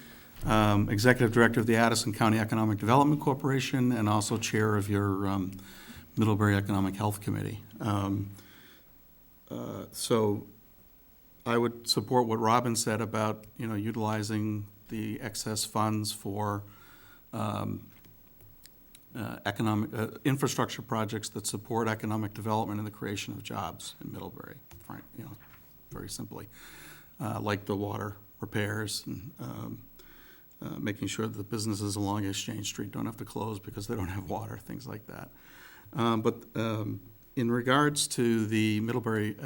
Speaker 13: Executive Director of the Addison County Economic Development Corporation, and also Chair of your Middlebury Economic Health Committee. So I would support what Robin said about, utilizing the excess funds for economic, infrastructure projects that support economic development and the creation of jobs in Middlebury, very simply. Like the water repairs and making sure that the businesses along Exchange Street don't have to close because they don't have water, things like that. But in regards to the Middlebury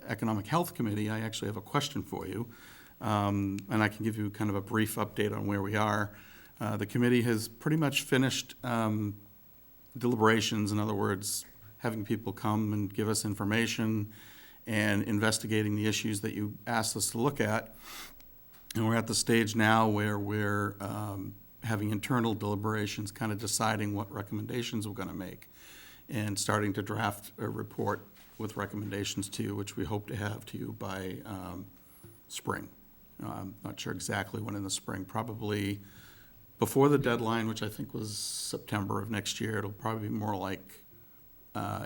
Speaker 13: Economic Health Committee, I actually have a question for you. And I can give you kind of a brief update on where we are. The committee has pretty much finished deliberations, in other words, having people come and give us information and investigating the issues that you asked us to look at. And we're at the stage now where we're having internal deliberations, kind of deciding what recommendations we're going to make, and starting to draft a report with recommendations to you, which we hope to have to you by spring. I'm not sure exactly when in the spring, probably before the deadline, which I think was September of next year. It'll probably be more like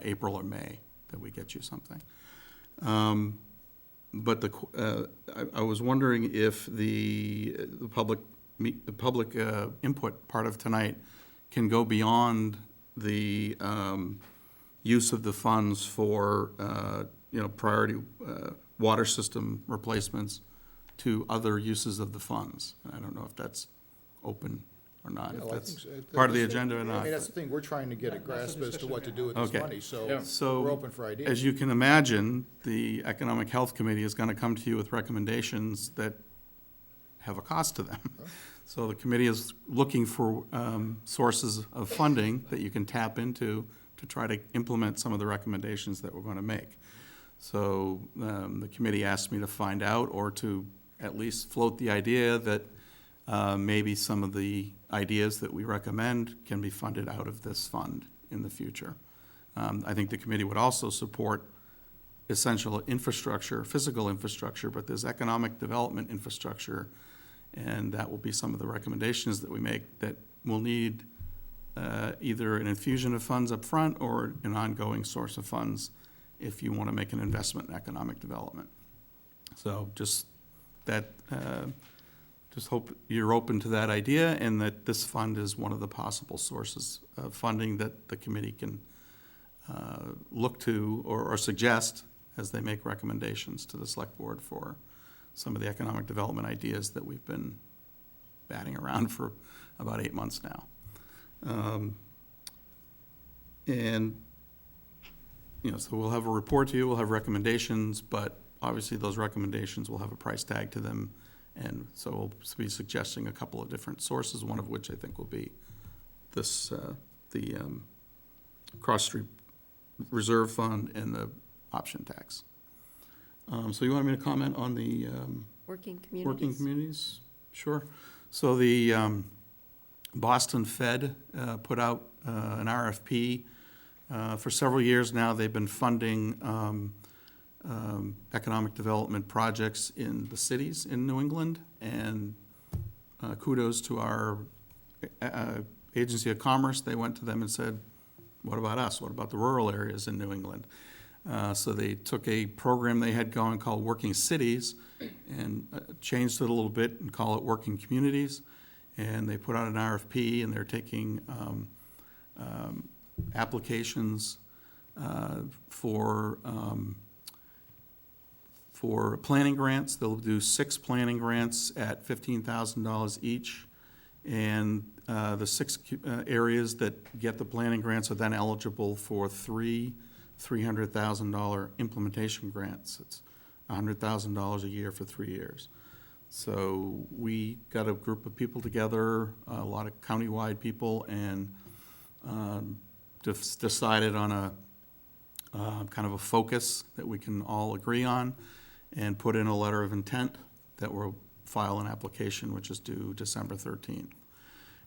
Speaker 13: April or May that we get you something. But I was wondering if the public input part of tonight can go beyond the use of the funds for priority water system replacements to other uses of the funds. And I don't know if that's open or not, if that's part of the agenda or
Speaker 9: I
Speaker 13: not.
Speaker 9: mean, that's the thing, we're trying to get a grasp as to what to do with this
Speaker 13: Okay.
Speaker 9: money,
Speaker 13: Yeah.
Speaker 9: so we're open for ideas.
Speaker 13: As you can imagine, the Economic Health Committee is going to come to you with recommendations that have a cost to them. So the committee is looking for sources of funding that you can tap into to try to implement some of the recommendations that we're going to make. So the committee asked me to find out, or to at least float the idea that maybe some of the ideas that we recommend can be funded out of this fund in the future. I think the committee would also support essential infrastructure, physical infrastructure, but there's economic development infrastructure, and that will be some of the recommendations that we make that will need either an infusion of funds up front or an ongoing source of funds if you want to make an investment in economic development. So just that, just hope you're open to that idea, and that this fund is one of the possible sources of funding that the committee can look to or suggest as they make recommendations to the select board for some of the economic development ideas that we've been batting around for about 8 months now. And, so we'll have a report to you, we'll have recommendations, but obviously those recommendations will have a price tag to them. And so we'll be suggesting a couple of different sources, one of which I think will be this, the Cross Street Reserve Fund and the option tax. So you want me to comment on the
Speaker 7: Working communities.
Speaker 13: working communities? Sure. So the Boston Fed put out an RFP. For several years now, they've been funding economic development projects in the cities in New England, and kudos to our Agency of Commerce. They went to them and said, what about us? What about the rural areas in New England? So they took a program they had going called Working Cities and changed it a little bit and call it Working Communities. And they put out an RFP, and they're taking applications for planning grants. They'll do 6 planning grants at $15,000 each. And the 6 areas that get the planning grants are then eligible for 3 $300,000 implementation grants. It's $100,000 a year for 3 years. So we got a group of people together, a lot of countywide people, and decided on a kind of a focus that we can all agree on, and put in a letter of intent that we'll file an application, which is due December 13th.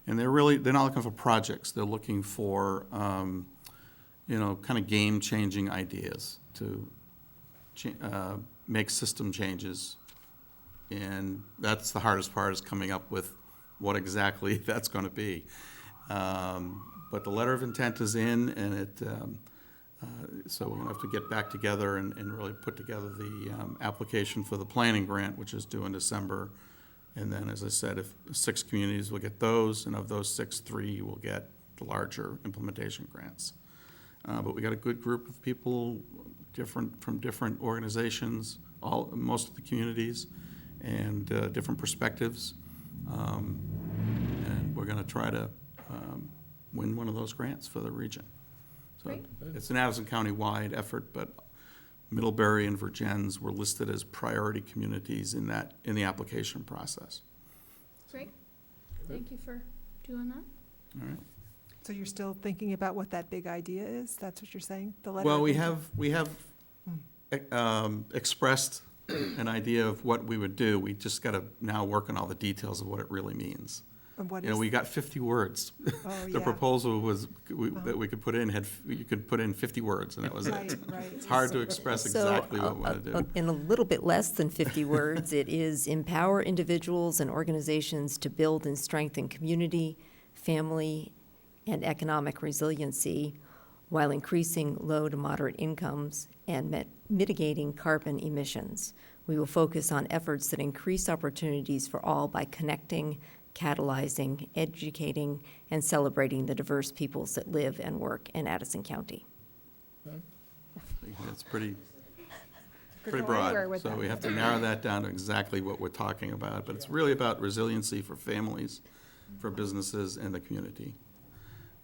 Speaker 13: And they're not looking for projects. They're looking for, kind of game-changing ideas to make system changes. And that's the hardest part, is coming up with what exactly that's going to be. But the letter of intent is in, and so we're going to have to get back together and really put together the application for the planning grant, which is due in December. And then, as I said, if 6 communities will get those, and of those 6, 3 will get the larger implementation grants. But we got a good group of people, from different organizations, most of the communities, and different perspectives. And we're going to try to win one of those grants for the region. So
Speaker 7: Great.
Speaker 13: it's an Addison County-wide effort, but Middlebury and Virgins were listed as priority communities in the application process.
Speaker 2: Great. Thank you for doing that.
Speaker 13: All right.
Speaker 8: So you're still thinking about what that big idea is? That's what you're saying? The letter
Speaker 13: Well,
Speaker 8: of
Speaker 13: we
Speaker 8: intent?
Speaker 13: have expressed an idea of what we would do. We just got to now work on all the details of what it really means.
Speaker 8: And what
Speaker 13: You know,
Speaker 8: is-
Speaker 13: we got 50 words.
Speaker 8: Oh,
Speaker 13: The
Speaker 8: yeah.
Speaker 13: proposal was, that we could put in, you could put in 50 words, and that was
Speaker 8: Right,
Speaker 13: it.
Speaker 8: right.
Speaker 13: It's hard to express exactly what we want to do.
Speaker 7: In a little bit less than 50 words, it is empower individuals and organizations to build and strengthen community, family, and economic resiliency while increasing low to moderate incomes and mitigating carbon emissions. We will focus on efforts that increase opportunities for all by connecting, catalyzing, educating, and celebrating the diverse peoples that live and work in Addison County.
Speaker 13: It's pretty
Speaker 8: Could
Speaker 13: pretty
Speaker 8: go anywhere
Speaker 13: broad,
Speaker 8: with
Speaker 13: so
Speaker 8: that.
Speaker 13: we have to narrow that down to exactly what we're talking about. But it's really about resiliency for families, for businesses, and the community.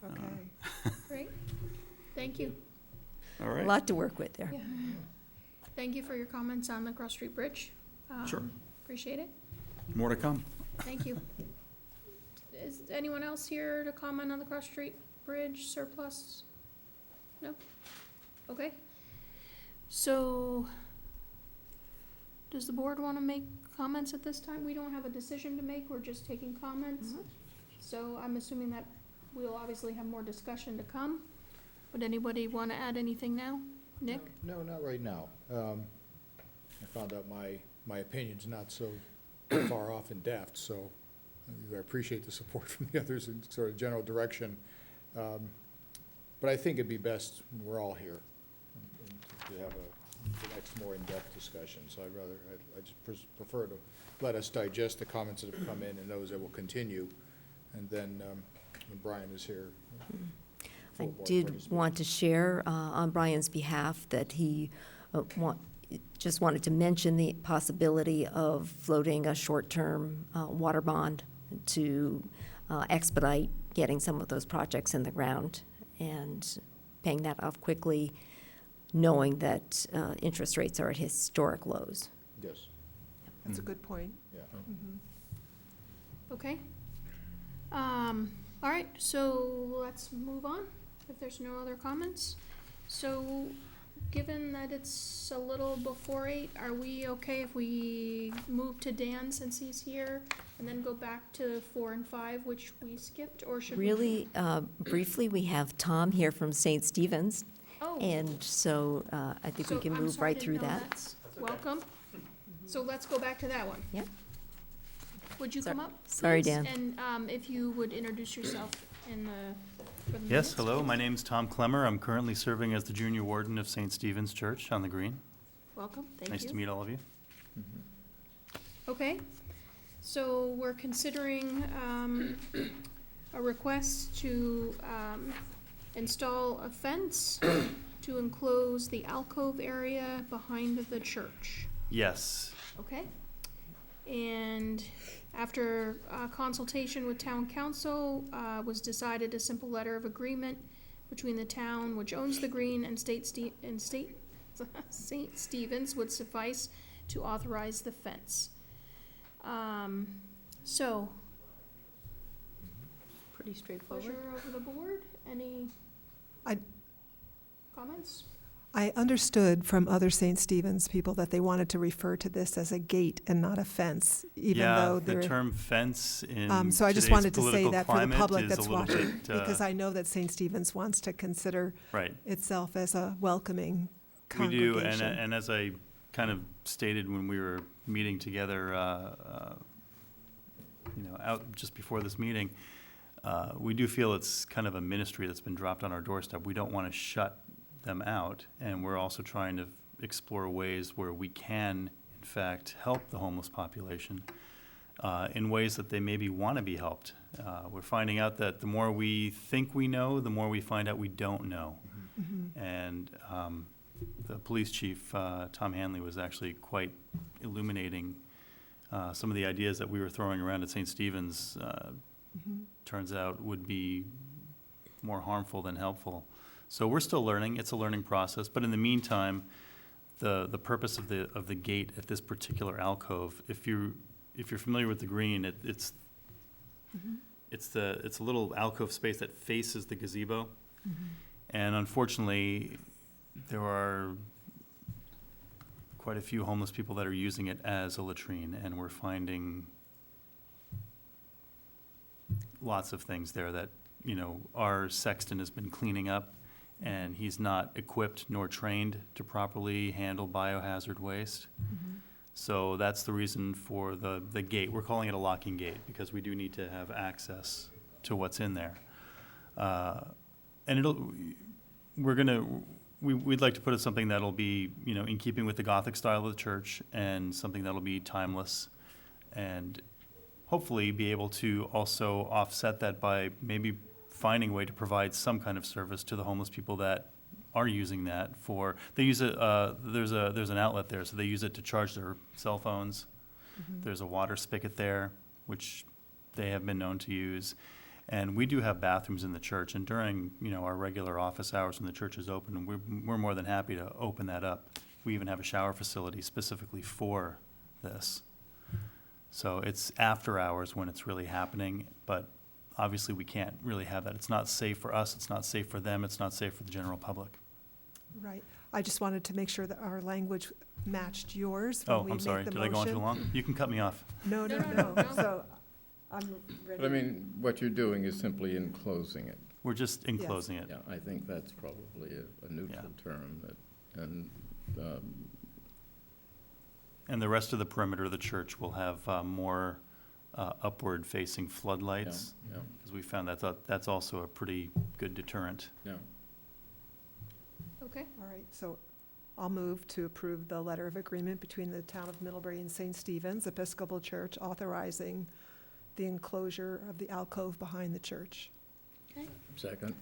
Speaker 8: Okay.
Speaker 2: Great. Thank you.
Speaker 13: All
Speaker 7: A
Speaker 13: right?
Speaker 7: lot to work with there.
Speaker 2: Yeah. Thank you for your comments on the Cross Street Bridge.
Speaker 13: Sure.
Speaker 2: Appreciate it.
Speaker 13: More to come.
Speaker 2: Thank you. Is anyone else here to comment on the Cross Street Bridge surplus? No? Okay. So, does the board want to make comments at this time? We don't have a decision to make, we're just taking comments. So I'm assuming that we'll obviously have more discussion to come. Would anybody want to add anything now? Nick?
Speaker 9: No, not right now. I found out my opinion's not so far off in depth, so I appreciate the support from the others in sort of general direction. But I think it'd be best when we're all here to have the next more in-depth discussion. So I just prefer to let us digest the comments that have come in and those that will continue. And then when Brian is here.
Speaker 7: I
Speaker 9: full board
Speaker 7: did
Speaker 9: participation.
Speaker 7: want to share on Brian's behalf that he just wanted to mention the possibility of floating a short-term water bond to expedite getting some of those projects in the ground and paying that off quickly, knowing that interest rates are at historic lows.
Speaker 9: Yes,
Speaker 8: That's a good point.
Speaker 9: yeah.
Speaker 2: Okay. All right, so let's move on, if there's no other comments. So, given that it's a little before 8, are we okay if we move to Dan since he's here, and then go back to 4 and 5, which we skipped, or should we?
Speaker 7: Really, briefly, we have Tom here from St. Stephen's,
Speaker 2: Oh.
Speaker 7: and so I think we
Speaker 2: So,
Speaker 7: can
Speaker 2: I'm
Speaker 7: move
Speaker 2: sorry,
Speaker 7: right
Speaker 2: didn't
Speaker 7: through
Speaker 2: know
Speaker 7: that.
Speaker 2: that's- Welcome. So let's go back to that one.
Speaker 7: Yep.
Speaker 2: Would you come up?
Speaker 7: Sorry,
Speaker 2: please?
Speaker 7: Dan.
Speaker 2: And if you would introduce yourself in for the
Speaker 14: Yes,
Speaker 2: minutes,
Speaker 14: hello,
Speaker 2: please.
Speaker 14: my name's Tom Clemmer. I'm currently serving as the junior warden of St. Stephen's Church on the Green.
Speaker 2: Welcome, thank you.
Speaker 14: Nice to meet all of you.
Speaker 2: Okay, so we're considering a request to install a fence to enclose the alcove area behind the church,
Speaker 14: Yes,
Speaker 2: okay? And after consultation with town council, was decided a simple letter of agreement between the town, which owns the green, and St. Stephen's would suffice to authorize the fence. So,
Speaker 10: Pretty straightforward.
Speaker 2: pleasure over the board, any
Speaker 8: I-
Speaker 2: comments?
Speaker 8: I understood from other St. Stephen's people that they wanted to refer to this as a gate and not a fence, even though
Speaker 14: yeah,
Speaker 8: they're.
Speaker 14: the term fence in
Speaker 8: So I just
Speaker 14: today's
Speaker 8: wanted to say
Speaker 14: political
Speaker 8: that for the
Speaker 14: climate
Speaker 8: public
Speaker 14: is a
Speaker 8: that's
Speaker 14: little
Speaker 8: watching,
Speaker 14: bit,
Speaker 8: because I know that St. Stephen's wants to consider
Speaker 14: right.
Speaker 8: itself as a welcoming
Speaker 14: We do,
Speaker 8: congregation.
Speaker 14: and as I kind of stated when we were meeting together, out just before this meeting, we do feel it's kind of a ministry that's been dropped on our doorstep. We don't want to shut them out, and we're also trying to explore ways where we can, in fact, help the homeless population in ways that they maybe want to be helped. We're finding out that the more we think we know, the more we find out we don't know. And the police chief, Tom Hanley, was actually quite illuminating some of the ideas that we were throwing around at St. Stephen's, turns out would be more harmful than helpful. So we're still learning. It's a learning process. But in the meantime, the purpose of the gate at this particular alcove, if you're familiar with the green, it's a little alcove space that faces the gazebo. And unfortunately, there are quite a few homeless people that are using it as a latrine, and we're finding lots of things there that, our sexton has been cleaning up, and he's not equipped nor trained to properly handle biohazard waste. So that's the reason for the gate. We're calling it a locking gate because we do need to have access to what's in there. And we'd like to put it something that'll be, in keeping with the Gothic style of the church, and something that'll be timeless, and hopefully be able to also offset that by maybe finding a way to provide some kind of service to the homeless people that are using that for, they use it, there's an outlet there, so they use it to charge their cell phones. There's a water spigot there, which they have been known to use. And we do have bathrooms in the church, and during, our regular office hours when the church is open, we're more than happy to open that up. We even have a shower facility specifically for this. So it's after hours when it's really happening, but obviously we can't really have that. It's not safe for us, it's not safe for them, it's not safe for the general public.
Speaker 8: Right. I just wanted to make sure that our language matched yours when
Speaker 14: Oh,
Speaker 8: we
Speaker 14: I'm
Speaker 8: make
Speaker 14: sorry,
Speaker 8: the
Speaker 14: did I go on too
Speaker 8: motion.
Speaker 14: long? You can cut me off.
Speaker 8: No.
Speaker 2: No.
Speaker 8: So I'm ready.
Speaker 6: But I mean, what you're doing is simply enclosing it.
Speaker 14: We're just enclosing it.
Speaker 6: Yeah, I think that's probably a neutral term, and
Speaker 14: And the rest of the perimeter of the church will have more upward-facing floodlights,
Speaker 6: yeah,
Speaker 14: because we found that's also a pretty good deterrent.
Speaker 6: yeah.
Speaker 2: Okay,
Speaker 8: All right, so I'll move to approve the letter of agreement between the town of Middlebury and St. Stephen's Episcopal Church authorizing the enclosure of the alcove behind the church.
Speaker 6: Second.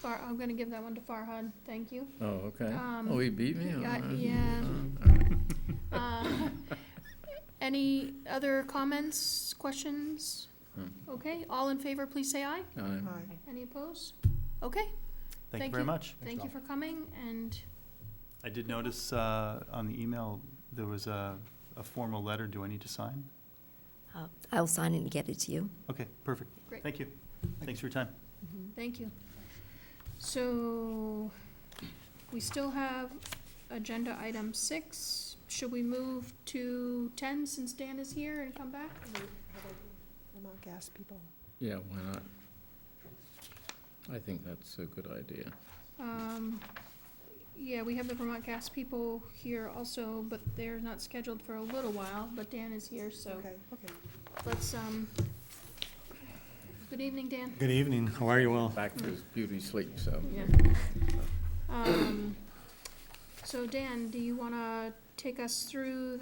Speaker 2: I'm gonna give that one to Farhad, thank you.
Speaker 6: Oh, okay.
Speaker 2: Um,
Speaker 6: Oh, he beat me?
Speaker 2: yeah. Any other comments, questions? Okay, all in favor, please say aye.
Speaker 8: Aye.
Speaker 2: Any opposed? Okay,
Speaker 14: Thank you
Speaker 2: Thank
Speaker 14: very
Speaker 2: you.
Speaker 14: much.
Speaker 2: thank you for coming, and
Speaker 14: I did notice on the email, there was a formal letter. Do I need to sign?
Speaker 7: I'll sign it and get it to you.
Speaker 14: Okay, perfect.
Speaker 2: Great.
Speaker 14: Thank you. Thanks for your time.
Speaker 2: thank you. So, we still have agenda item 6. Should we move to 10 since Dan is here and come back?
Speaker 8: Vermont Gas people.
Speaker 6: Yeah, why not? I think that's a good idea.
Speaker 2: Yeah, we have the Vermont Gas people here also, but they're not scheduled for a little while, but Dan is here, so
Speaker 8: Okay.
Speaker 2: let's, good evening, Dan.
Speaker 15: Good evening, how are you all?
Speaker 6: Back to his beauty sleep, so.
Speaker 2: Yeah. So Dan, do you wanna take us through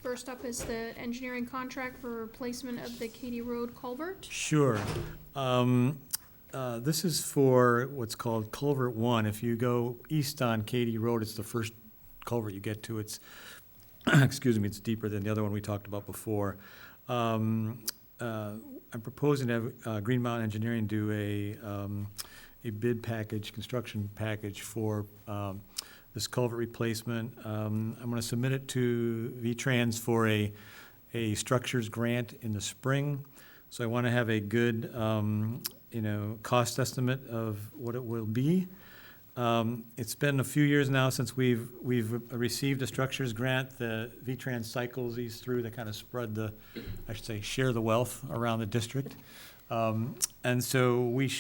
Speaker 2: first up is the engineering contract for replacement of the Katy Road culvert?
Speaker 15: Sure. This is for what's called Culvert 1. If you go east on Katy Road, it's the first culvert you get to. It's, excuse me, it's deeper than the other one we talked about before. I'm proposing to have Green Mountain Engineering do a bid package, construction package for this culvert replacement. I'm gonna submit it to V-Trans for a structures grant in the spring. So I wanna have a good, cost estimate of what it will be. It's been a few years now since we've received a structures grant. The V-Trans cycles these through to kind of spread share the wealth around the district. And so we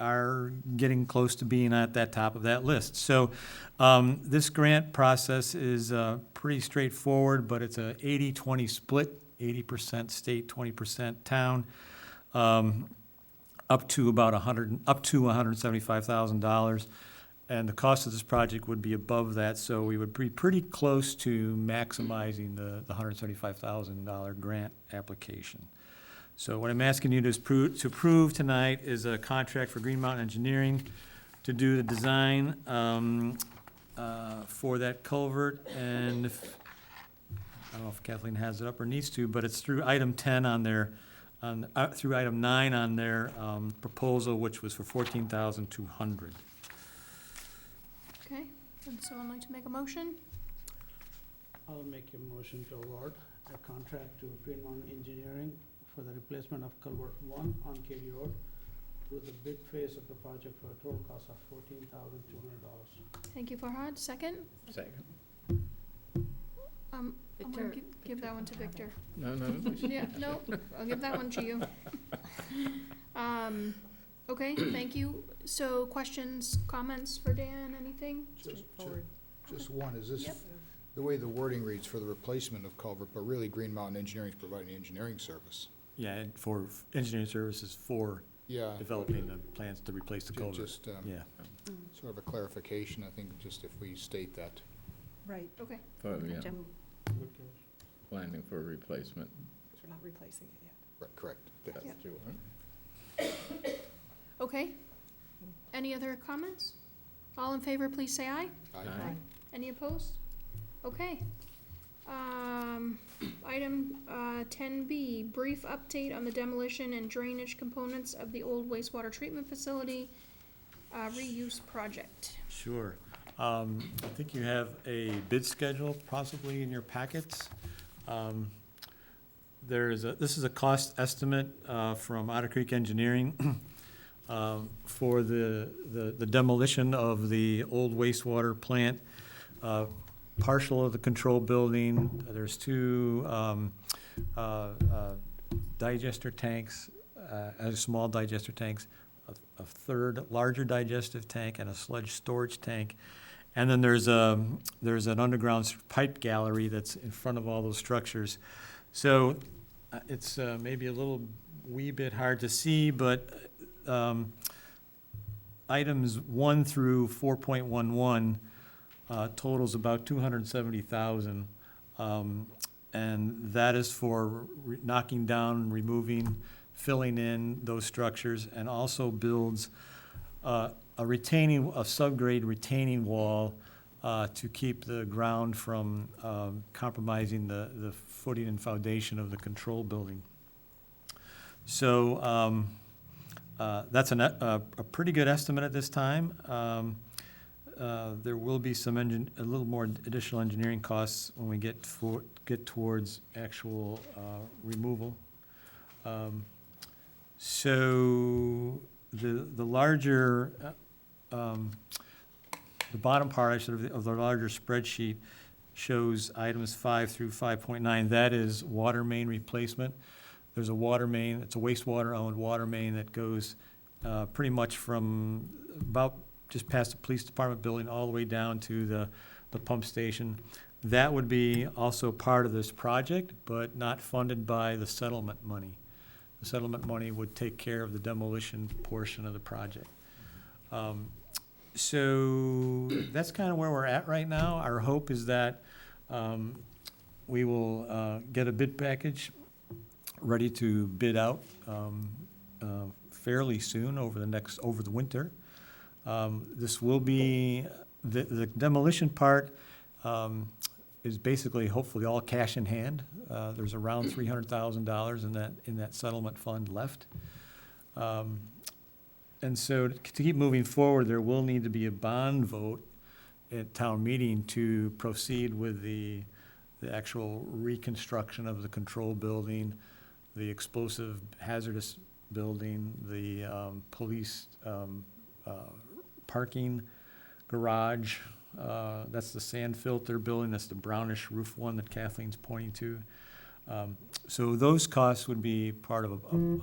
Speaker 15: are getting close to being at that top of that list. So this grant process is pretty straightforward, but it's a 80-20 split, 80% state, 20% town, up to $175,000. And the cost of this project would be above that, so we would be pretty close to maximizing the $175,000 grant application. So what I'm asking you to approve tonight is a contract for Green Mountain Engineering to do the design for that culvert. And I don't know if Kathleen has it up or needs to, but it's through item 10 on their, through item 9 on their proposal, which was for $14,200.
Speaker 2: Would someone like to make a motion?
Speaker 3: I'll make a motion to award a contract to Green Mountain Engineering for the replacement of culvert 1 on Katy Road through the bid phase of the project for a total cost of $14,200.
Speaker 2: Thank you, Farhad. Second?
Speaker 6: Second.
Speaker 2: I'm gonna
Speaker 1: Victor.
Speaker 2: give that one to Victor.
Speaker 6: No, no.
Speaker 2: Yeah, no, I'll give that one to you. Okay, thank you. So questions, comments for Dan, anything?
Speaker 9: Just one, is this,
Speaker 2: Yep.
Speaker 9: the way the wording reads for the replacement of culvert, but really Green Mountain Engineering is providing engineering service.
Speaker 15: Yeah, and for engineering services for
Speaker 9: Yeah.
Speaker 15: developing the plans to replace the culvert.
Speaker 9: Just,
Speaker 15: Yeah.
Speaker 9: sort of a clarification, I think, just if we state that.
Speaker 8: Right,
Speaker 2: Okay,
Speaker 6: Yeah,
Speaker 1: Jim.
Speaker 3: Good catch.
Speaker 6: planning for replacement.
Speaker 8: because we're not replacing it yet.
Speaker 9: Right, correct.
Speaker 6: That's
Speaker 8: Yeah.
Speaker 6: what you want.
Speaker 2: okay. Any other comments? All in favor, please say aye.
Speaker 6: Aye.
Speaker 2: Any opposed? Okay. Item 10B, brief update on the demolition and drainage components of the old wastewater treatment facility reuse project.
Speaker 15: Sure. I think you have a bid schedule possibly in your packets. This is a cost estimate from Otter Creek Engineering for the demolition of the old wastewater plant, partial of the control building. There's two digester tanks, small digester tanks, a third larger digestive tank, and a sludge storage tank. And then there's an underground pipe gallery that's in front of all those structures. So it's maybe a little wee bit hard to see, but items 1 through 4.11 totals about $270,000. And that is for knocking down, removing, filling in those structures, and also builds a subgrade retaining wall to keep the ground from compromising the footing and foundation of the control building. So that's a pretty good estimate at this time. There will be some a little more additional engineering costs when we get towards actual removal. So the larger, the bottom part of the larger spreadsheet shows items 5 through 5.9. That is water main replacement. There's a water main, it's a wastewater-owned water main that goes pretty much from about just past the police department building all the way down to the pump station. That would be also part of this project, but not funded by the settlement money. The settlement money would take care of the demolition portion of the project. So that's kind of where we're at right now. Our hope is that we will get a bid package ready to bid out fairly soon over the winter. This will be, the demolition part is basically hopefully all cash in hand. There's around $300,000 in that settlement fund left. And so to keep moving forward, there will need to be a bond vote at town meeting to proceed with the actual reconstruction of the control building, the explosive hazardous building, the police parking garage. That's the sand filter building. That's the brownish roof one that Kathleen's pointing to. So those costs would be part of a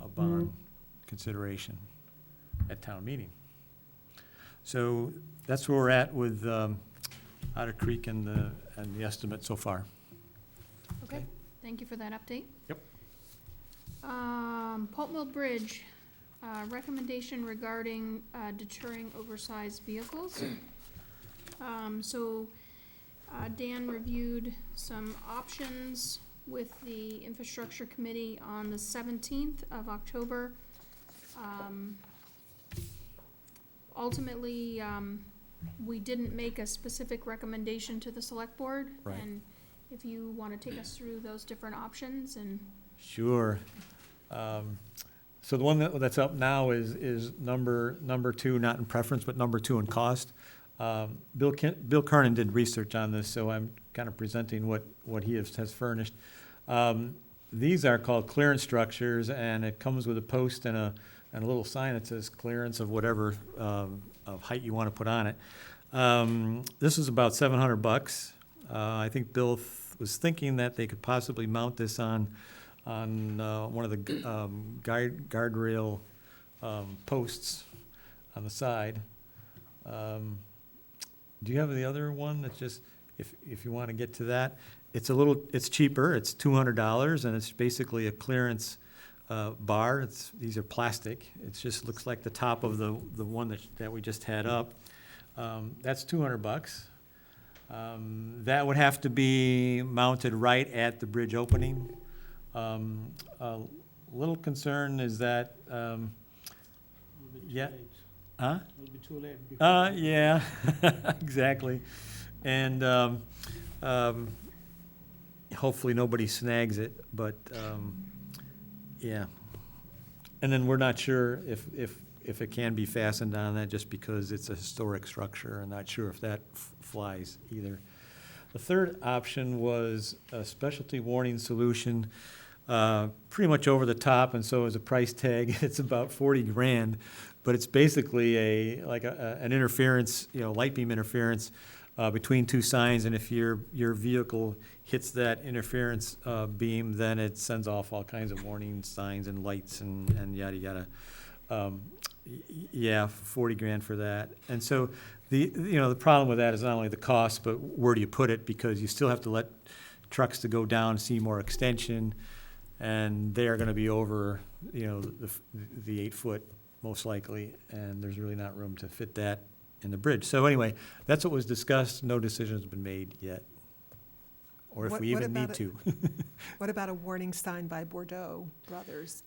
Speaker 15: bond consideration at town meeting. So that's where we're at with Otter Creek and the estimate so far.
Speaker 2: Okay, thank you for that update.
Speaker 15: Yep.
Speaker 2: Pulp Mill Bridge, recommendation regarding deterring oversized vehicles. So Dan reviewed some options with the Infrastructure Committee on the 17th of October. Ultimately, we didn't make a specific recommendation to the Select Board.
Speaker 15: Right.
Speaker 2: And if you want to take us through those different options and.
Speaker 15: Sure. So the one that's up now is number 2, not in preference, but number 2 in cost. Bill Kernan did research on this, so I'm kind of presenting what he has furnished. These are called clearance structures, and it comes with a post and a little sign that says clearance of whatever of height you want to put on it. This is about $700. I think Bill was thinking that they could possibly mount this on one of the guardrail posts on the side. Do you have the other one that's just, if you want to get to that? It's cheaper, it's $200, and it's basically a clearance bar. These are plastic. It just looks like the top of the one that we just had up. That's $200. That would have to be mounted right at the bridge opening. A little concern is that, yeah. Huh?
Speaker 3: It'll be too late.
Speaker 15: Yeah, exactly. And hopefully nobody snags it, but yeah. And then we're not sure if it can be fastened on that, just because it's a historic structure. I'm not sure if that flies either. The third option was a specialty warning solution, pretty much over the top, and so is a price tag. It's about $40,000, but it's basically an interference, light beam interference between two signs, and if your vehicle hits that interference beam, then it sends off all kinds of warning signs and lights and yada yada. Yeah, $40,000 for that. And so the problem with that is not only the cost, but where do you put it? Because you still have to let trucks to go down Seymour Extension, and they are going to be over, the 8 foot most likely, and there's really not room to fit that in the bridge. So anyway, that's what was discussed. No decision has been made yet, or if we even need to.
Speaker 8: What about a warning sign by Bordeaux Brothers?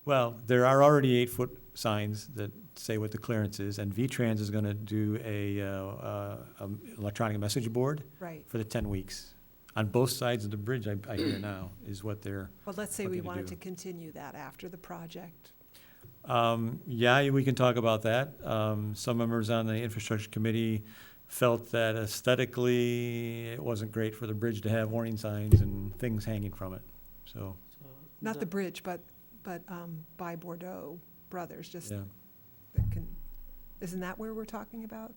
Speaker 15: Well, there are already 8 foot signs that say what the clearance is, and V-Trans is going to do a electronic message board
Speaker 8: Right.
Speaker 15: for the 10 weeks. On both sides of the bridge, I hear now, is what they're
Speaker 8: Well, let's say we
Speaker 15: looking to
Speaker 8: wanted
Speaker 15: do.
Speaker 8: to continue that after the project.
Speaker 15: Yeah, we can talk about that. Some members on the infrastructure committee felt that aesthetically, it wasn't great for the bridge to have warning signs and things hanging from it, so,
Speaker 8: Not the bridge, but by Bordeaux Brothers, just,
Speaker 15: yeah.
Speaker 8: Isn't that where we're talking about?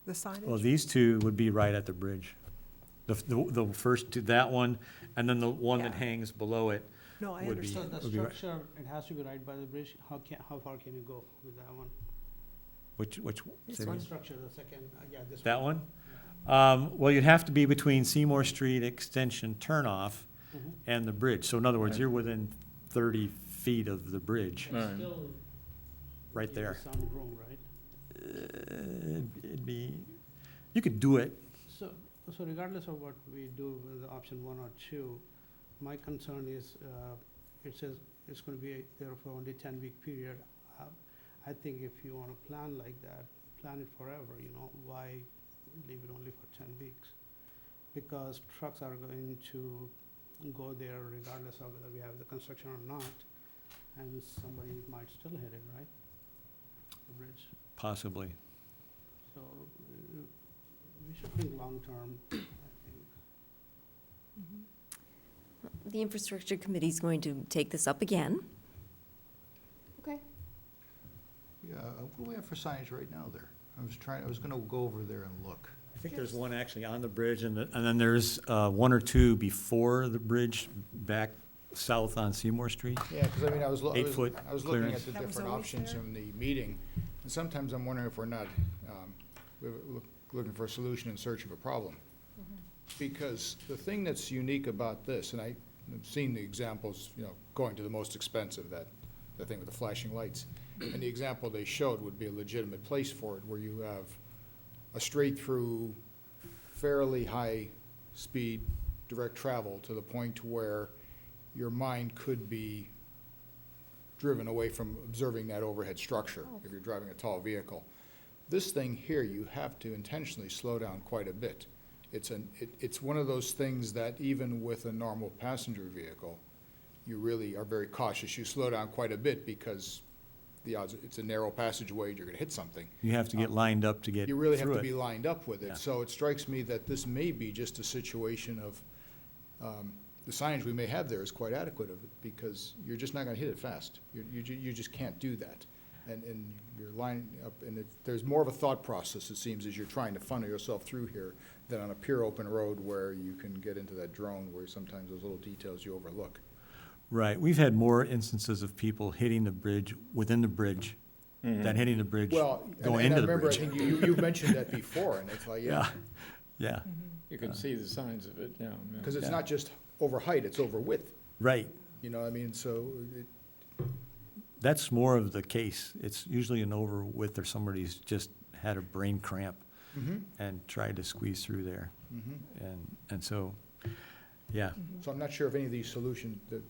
Speaker 8: The signage?
Speaker 15: Well, these two would be right at the bridge. The first two, that one, and then the one that
Speaker 8: Yeah.
Speaker 15: hangs below it.
Speaker 8: No, I
Speaker 15: would be-
Speaker 3: So
Speaker 8: understand.
Speaker 3: the
Speaker 15: would be right.
Speaker 3: structure, it has to be right by the bridge. How far can you go with that one?
Speaker 15: Which,
Speaker 7: This
Speaker 15: say
Speaker 7: one?
Speaker 15: again?
Speaker 3: The structure, the second, yeah, this one.
Speaker 15: That one? Well, you'd have to be between Seymour Street Extension turnoff
Speaker 3: Mhm.
Speaker 15: and the bridge. So in other words,
Speaker 6: Right.
Speaker 15: you're within 30 feet of the bridge,
Speaker 3: But
Speaker 6: Right.
Speaker 3: still
Speaker 15: right
Speaker 3: give
Speaker 15: there.
Speaker 3: you some room, right?
Speaker 15: It'd be, you could do it.
Speaker 3: So regardless of what we do with the option 1 or 2, my concern is, it says it's gonna be there for only 10-week period. I think if you wanna plan like that, plan it forever, why leave it only for 10 weeks? Because trucks are going to go there regardless of whether we have the construction or not, and somebody might still hit it, right? The bridge.
Speaker 15: Possibly.
Speaker 3: So, we should think long-term, I think.
Speaker 7: The infrastructure committee is going to take this up again.
Speaker 2: Okay.
Speaker 9: Yeah, what do we have for signage right now there? I was gonna go over there and look.
Speaker 15: I think there's one actually on the bridge, and then there's 1 or 2 before the bridge, back south on Seymour Street.
Speaker 9: Yeah, because I was
Speaker 15: 8 foot
Speaker 9: I was looking
Speaker 15: clearance.
Speaker 9: at the
Speaker 8: That was
Speaker 9: different
Speaker 8: always
Speaker 9: options
Speaker 8: there?
Speaker 9: in the meeting, and sometimes I'm wondering if we're not looking for a solution in search of a problem. Because the thing that's unique about this, and I've seen the examples, going to the most expensive, the thing with the flashing lights, and the example they showed would be a legitimate place for it, where you have a straight-through, fairly high-speed, direct travel to the point where your mind could be driven away from observing that overhead structure if you're driving a tall vehicle. This thing here, you have to intentionally slow down quite a bit. It's one of those things that even with a normal passenger vehicle, you really are very cautious. You slow down quite a bit because the odds, it's a narrow passageway, you're gonna hit something.
Speaker 15: You have to get lined up to get
Speaker 9: You really have
Speaker 15: through
Speaker 9: to
Speaker 15: it.
Speaker 9: be lined up with
Speaker 15: Yeah.
Speaker 9: it. So it strikes me that this may be just a situation of, the signage we may have there is quite adequate of it, because you're just not gonna hit it fast. You just can't do that. And you're lining up, and there's more of a thought process, it seems, as you're trying to funnel yourself through here than on a pure open road where you can get into that drone where sometimes those little details you overlook.
Speaker 15: Right, we've had more instances of people hitting the bridge, within the bridge, than hitting the bridge,
Speaker 9: Well,
Speaker 15: going
Speaker 9: and I
Speaker 15: into the
Speaker 9: remember, I
Speaker 15: bridge.
Speaker 9: think you mentioned that before, and it's like, yeah,
Speaker 15: Yeah,
Speaker 6: You can see the signs of it, yeah.
Speaker 9: because it's
Speaker 15: Yeah.
Speaker 9: not just over height, it's over width,
Speaker 15: right.
Speaker 9: you know, what I mean, so
Speaker 15: That's more of the case. It's usually an over width or somebody's just had a brain cramp and tried to squeeze through there. And so, yeah,
Speaker 9: So I'm not sure of any of these solutions that,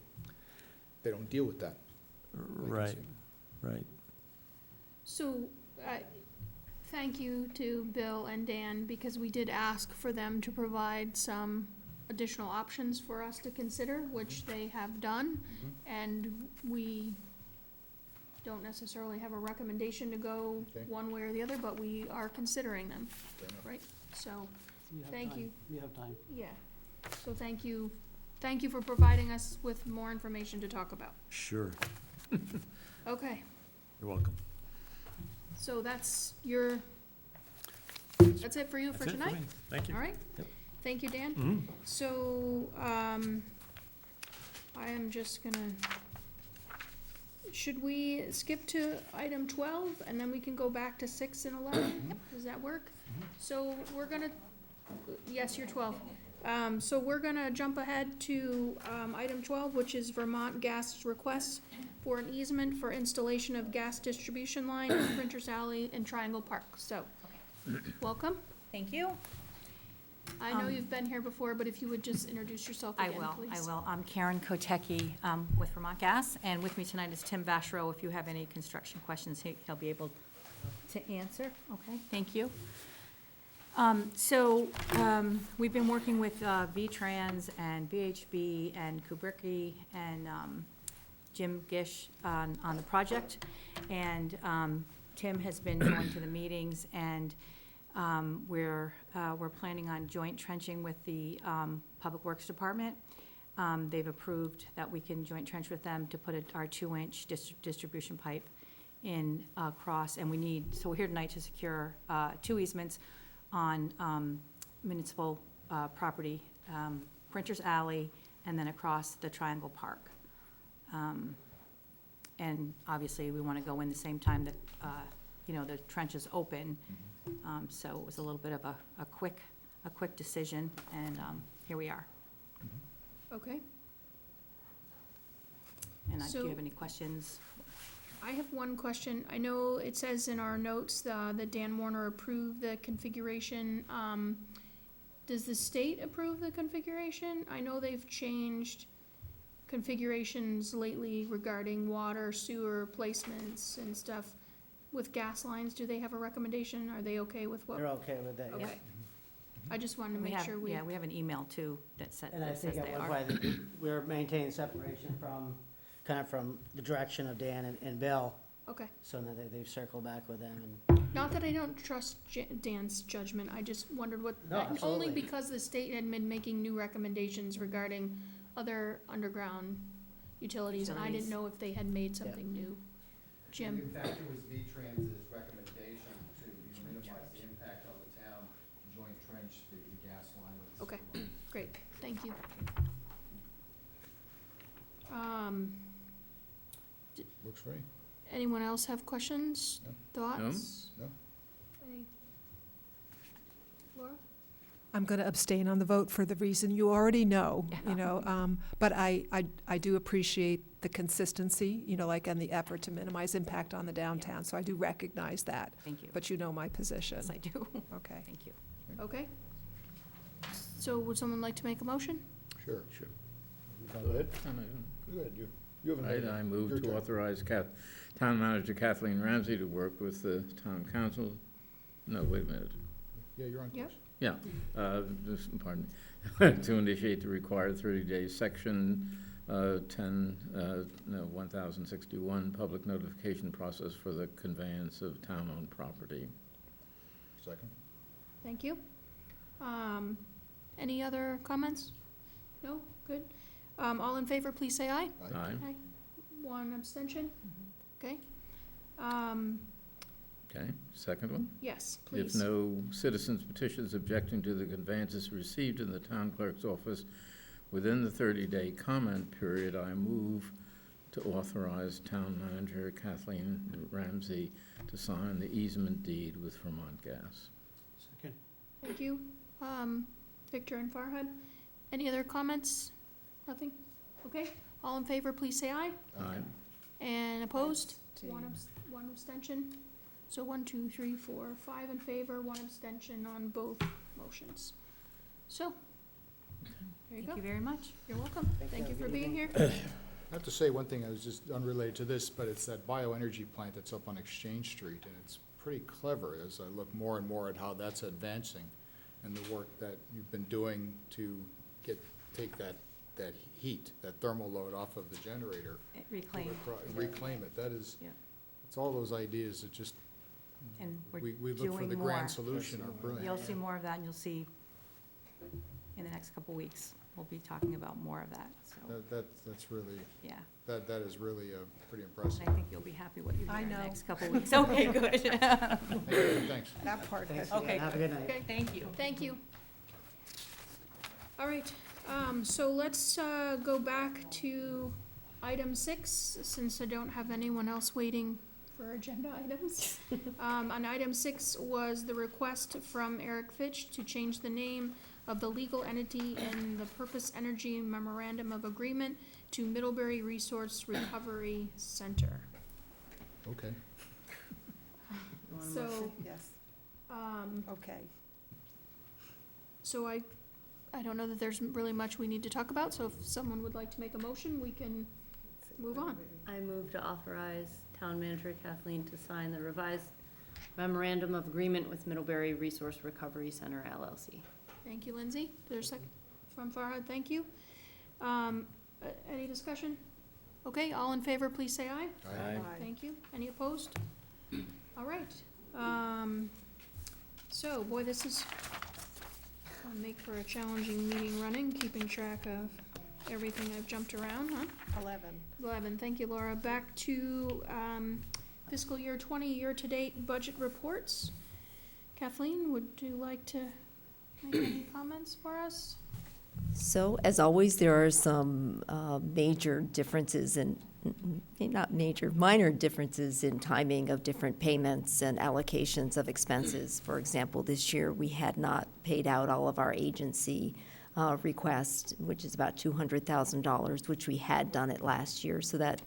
Speaker 9: they don't deal with that.
Speaker 15: right, right.
Speaker 2: So, thank you to Bill and Dan, because we did ask for them to provide some additional options for us to consider, which they have done. And we don't necessarily have a recommendation to go
Speaker 9: Okay.
Speaker 2: one way or the other, but we are considering them,
Speaker 9: Fair enough.
Speaker 2: right? So,
Speaker 3: We have
Speaker 2: Thank
Speaker 3: time.
Speaker 2: you.
Speaker 3: We have time.
Speaker 2: yeah. So thank you for providing us with more information to talk about.
Speaker 15: Sure,
Speaker 2: Okay,
Speaker 15: you're welcome.
Speaker 2: so that's that's it for you for
Speaker 15: That's it
Speaker 2: tonight?
Speaker 15: me. Thank you.
Speaker 2: All right,
Speaker 15: Yep.
Speaker 2: thank you, Dan.
Speaker 15: Mhm.
Speaker 2: So, I am just gonna, should we skip to item 12, and then we can go back to 6 and 11? Does that work? So we're gonna, yes, you're 12. So we're gonna jump ahead to, item 12, which is Vermont Gas's request for an easement for installation of gas distribution line in Printers Alley and Triangle Park. So, welcome.
Speaker 16: Thank you.
Speaker 2: I know you've been here before, but if you would just introduce yourself
Speaker 16: I
Speaker 2: again,
Speaker 16: will,
Speaker 2: please.
Speaker 16: I will. I'm Karen Kotecki with Vermont Gas, and with me tonight is Tim Bashro. If you have any construction questions, he'll be able to answer. Okay, thank you. We've been working with V-Trans and VHB and Kubricki and Jim Gish on the project. And Tim has been going to the meetings, and we're planning on joint trenching with the Public Works Department. They've approved that we can joint trench with them to put our 2-inch distribution pipe in across, and so we're here tonight to secure 2 easements on municipal property, Printers Alley, and then across the Triangle Park. And obviously, we want to go in the same time that, the trench is open. So it was a little bit of a quick decision, and here we are.
Speaker 2: Okay.
Speaker 16: And do
Speaker 2: So-
Speaker 16: you have any questions?
Speaker 2: I have one question. I know it says in our notes that Dan Warner approved the configuration. Does the state approve the configuration? I know they've changed configurations lately regarding water, sewer placements and stuff. With gas lines, do they have a recommendation? Are they okay with what?
Speaker 17: They're okay with that, yeah.
Speaker 2: Okay. I just wanted to
Speaker 16: We
Speaker 2: make
Speaker 16: have,
Speaker 2: sure we.
Speaker 16: yeah, we have an email too that says
Speaker 17: And I think
Speaker 16: they
Speaker 17: at one
Speaker 16: are.
Speaker 17: point, we're maintaining separation from the direction of Dan and Bill,
Speaker 2: Okay.
Speaker 17: so now they've circled back with them and.
Speaker 2: Not that I don't trust Dan's judgment, I just wondered what,
Speaker 17: No,
Speaker 2: only
Speaker 17: absolutely.
Speaker 2: because the state had been making new recommendations regarding other underground utilities, and I didn't
Speaker 16: Utilities.
Speaker 2: know if they had made something new. Jim?
Speaker 18: In fact, it was V-Trans's recommendation to minimize the impact on the town, joint trench the gas line with the
Speaker 2: Okay.
Speaker 18: sewer line.
Speaker 2: Great, thank you.
Speaker 9: Works for me.
Speaker 2: Anyone else have questions,
Speaker 9: No.
Speaker 2: thoughts?
Speaker 9: No?
Speaker 2: Any- Laura?
Speaker 8: I'm going to abstain on the vote for the reason you already know, but I do appreciate the consistency, and the effort to minimize impact on the downtown, so I do recognize that.
Speaker 16: Thank you.
Speaker 8: But you know my position.
Speaker 16: Yes, I do.
Speaker 8: Okay.
Speaker 16: Thank you.
Speaker 2: Okay. So would someone like to make a motion?
Speaker 9: Sure. Go ahead. Go ahead, you have an
Speaker 6: I move
Speaker 9: Your
Speaker 6: to
Speaker 9: turn.
Speaker 6: authorize Town Manager Kathleen Ramsey to work with the Town Council. No, wait a minute.
Speaker 9: Yeah, you're on
Speaker 2: Yep.
Speaker 9: course.
Speaker 6: Yeah, pardon me. To initiate the required 30-day section 1061, public notification process for the conveyance of town-owned property.
Speaker 9: Second?
Speaker 2: Thank you. Any other comments? No? Good. All in favor, please say aye.
Speaker 6: Aye.
Speaker 2: Aye. One abstention? Okay.
Speaker 6: Okay, second one?
Speaker 2: Yes,
Speaker 6: If
Speaker 2: please.
Speaker 6: no citizens petitions objecting to the conveyances received in the town clerk's office within the 30-day comment period, I move to authorize town manager Kathleen Ramsey to sign the easement deed with Vermont Gas.
Speaker 3: Second.
Speaker 2: Thank you. Victor and Farhad, any other comments? Nothing? Okay, all in favor, please say aye.
Speaker 6: Aye.
Speaker 2: And opposed?
Speaker 8: Abstain.
Speaker 2: One abstention. So 1, 2, 3, 4, 5 in favor, 1 abstention on both motions. So, there you go.
Speaker 16: Thank you very much.
Speaker 2: You're welcome. Thank you for being here.
Speaker 9: I have to say one thing, I was just unrelated to this, but it's that bioenergy plant that's up on Exchange Street, and it's pretty clever as I look more and more at how that's advancing and the work that you've been doing to take that heat, that thermal load off of the generator.
Speaker 16: Reclaim.
Speaker 9: Reclaim it. That is,
Speaker 16: Yeah.
Speaker 9: it's all those ideas that just,
Speaker 16: And we're
Speaker 9: we look for
Speaker 16: doing
Speaker 9: the
Speaker 16: more.
Speaker 9: grand solution are brilliant.
Speaker 16: You'll see more of that, and you'll see in the next couple weeks, we'll be talking about more of that, so,
Speaker 9: That's really,
Speaker 16: yeah.
Speaker 9: that is really pretty impressive.
Speaker 16: And I think you'll be happy what you do
Speaker 8: I
Speaker 16: in the
Speaker 8: know.
Speaker 16: next couple weeks. Okay, good.
Speaker 9: Thanks.
Speaker 8: That part has
Speaker 16: Okay.
Speaker 17: Have a good night.
Speaker 2: Okay,
Speaker 16: Thank you.
Speaker 2: thank you. All right, so let's go back to item 6, since I don't have anyone else waiting for agenda items. On item 6 was the request from Eric Fitch to change the name of the legal entity in the Purpose Energy Memorandum of Agreement to Middlebury Resource Recovery Center.
Speaker 9: Okay.
Speaker 2: So,
Speaker 8: Yes,
Speaker 2: um,
Speaker 8: okay.
Speaker 2: so I don't know that there's really much we need to talk about, so if someone would like to make a motion, we can move on.
Speaker 10: I move to authorize Town Manager Kathleen to sign the revised memorandum of agreement with Middlebury Resource Recovery Center LLC.
Speaker 2: Thank you, Lindsay. There's a second from Farhad, thank you. Any discussion? Okay, all in favor, please say aye.
Speaker 6: Aye.
Speaker 2: Thank you. Any opposed? All right. So, boy, this is, gonna make for a challenging meeting running, keeping track of everything I've jumped around, huh? 11, thank you, Laura. Back to fiscal year 20 year-to-date budget reports. Kathleen, would you like to make any comments for us?
Speaker 7: So, as always, there are some major differences in, not major, minor differences in timing of different payments and allocations of expenses. For example, this year, we had not paid out all of our agency request, which is about $200,000, which we had done it last year. So that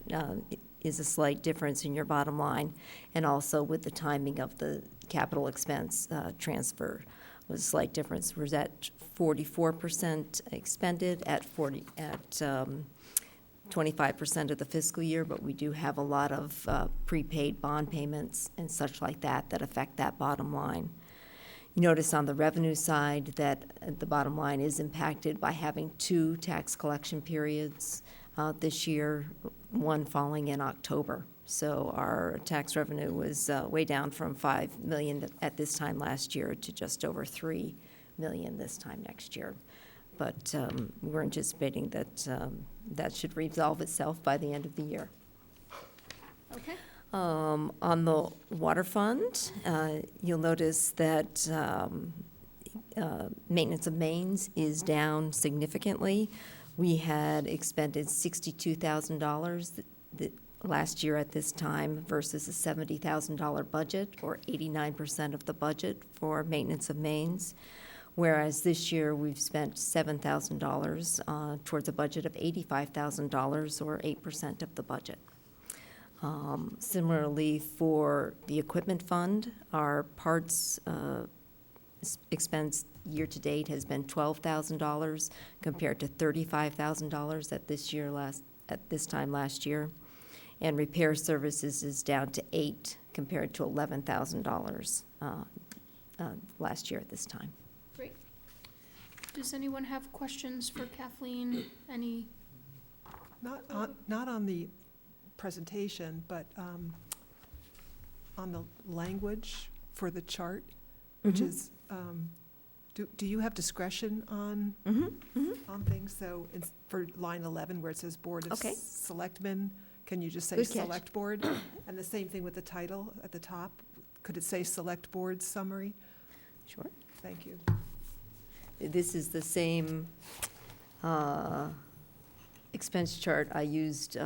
Speaker 7: is a slight difference in your bottom line. And also with the timing of the capital expense transfer was a slight difference. We're at 44% expended at 25% of the fiscal year, but we do have a lot of prepaid bond payments and such like that that affect that bottom line. You notice on the revenue side that the bottom line is impacted by having 2 tax collection periods this year, one falling in October. So our tax revenue was way down from $5 million at this time last year to just over $3 million this time next year. But we're anticipating that that should resolve itself by the end of the year.
Speaker 2: Okay.
Speaker 7: On the water fund, you'll notice that maintenance of mains is down significantly. We had expended $62,000 last year at this time versus a $70,000 budget, or 89% of the budget for maintenance of mains. Whereas this year, we've spent $7,000 towards a budget of $85,000, or 8% of the budget. Similarly, for the equipment fund, our parts expense year-to-date has been $12,000 compared to $35,000 at this time last year. And repair services is down to $8,000 compared to $11,000 last year at this time.
Speaker 2: Great. Does anyone have questions for Kathleen? Any
Speaker 8: Not on the presentation, but on the language for the chart, which is, do you have discretion on, on things? So for line 11, where it says Board of
Speaker 7: Okay.
Speaker 8: Selectmen, can you just say
Speaker 7: Good catch.
Speaker 8: Select Board? And the same thing with the title at the top. Could it say Select Board Summary?
Speaker 7: Sure.
Speaker 8: Thank you.
Speaker 7: This is the same expense chart I used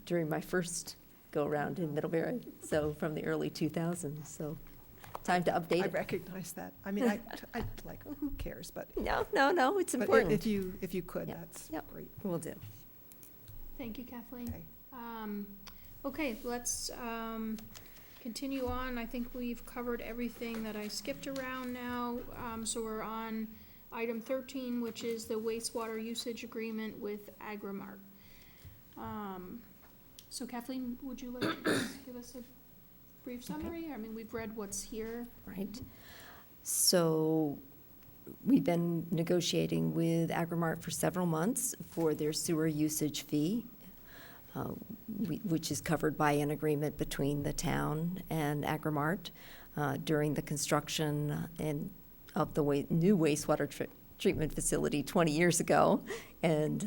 Speaker 7: during my first go-around in Middlebury, so from the early 2000s, so time to update
Speaker 8: I
Speaker 7: it.
Speaker 8: recognize that. I mean, I like, oh, who cares, but.
Speaker 7: No, it's
Speaker 8: But
Speaker 7: important.
Speaker 8: if you could,
Speaker 7: Yeah.
Speaker 8: that's
Speaker 7: Yep.
Speaker 8: great.
Speaker 7: Will do.
Speaker 2: Thank you, Kathleen.
Speaker 8: Okay.
Speaker 2: Okay, let's continue on. I think we've covered everything that I skipped around now. So we're on item 13, which is the wastewater usage agreement with Agrimark. So Kathleen, would you like to just give us a brief summary? I mean, we've read what's here.
Speaker 7: Right. So we've been negotiating with Agrimark for several months for their sewer usage fee, which is covered by an agreement between the town and Agrimark during the construction of the new wastewater treatment facility 20 years ago, and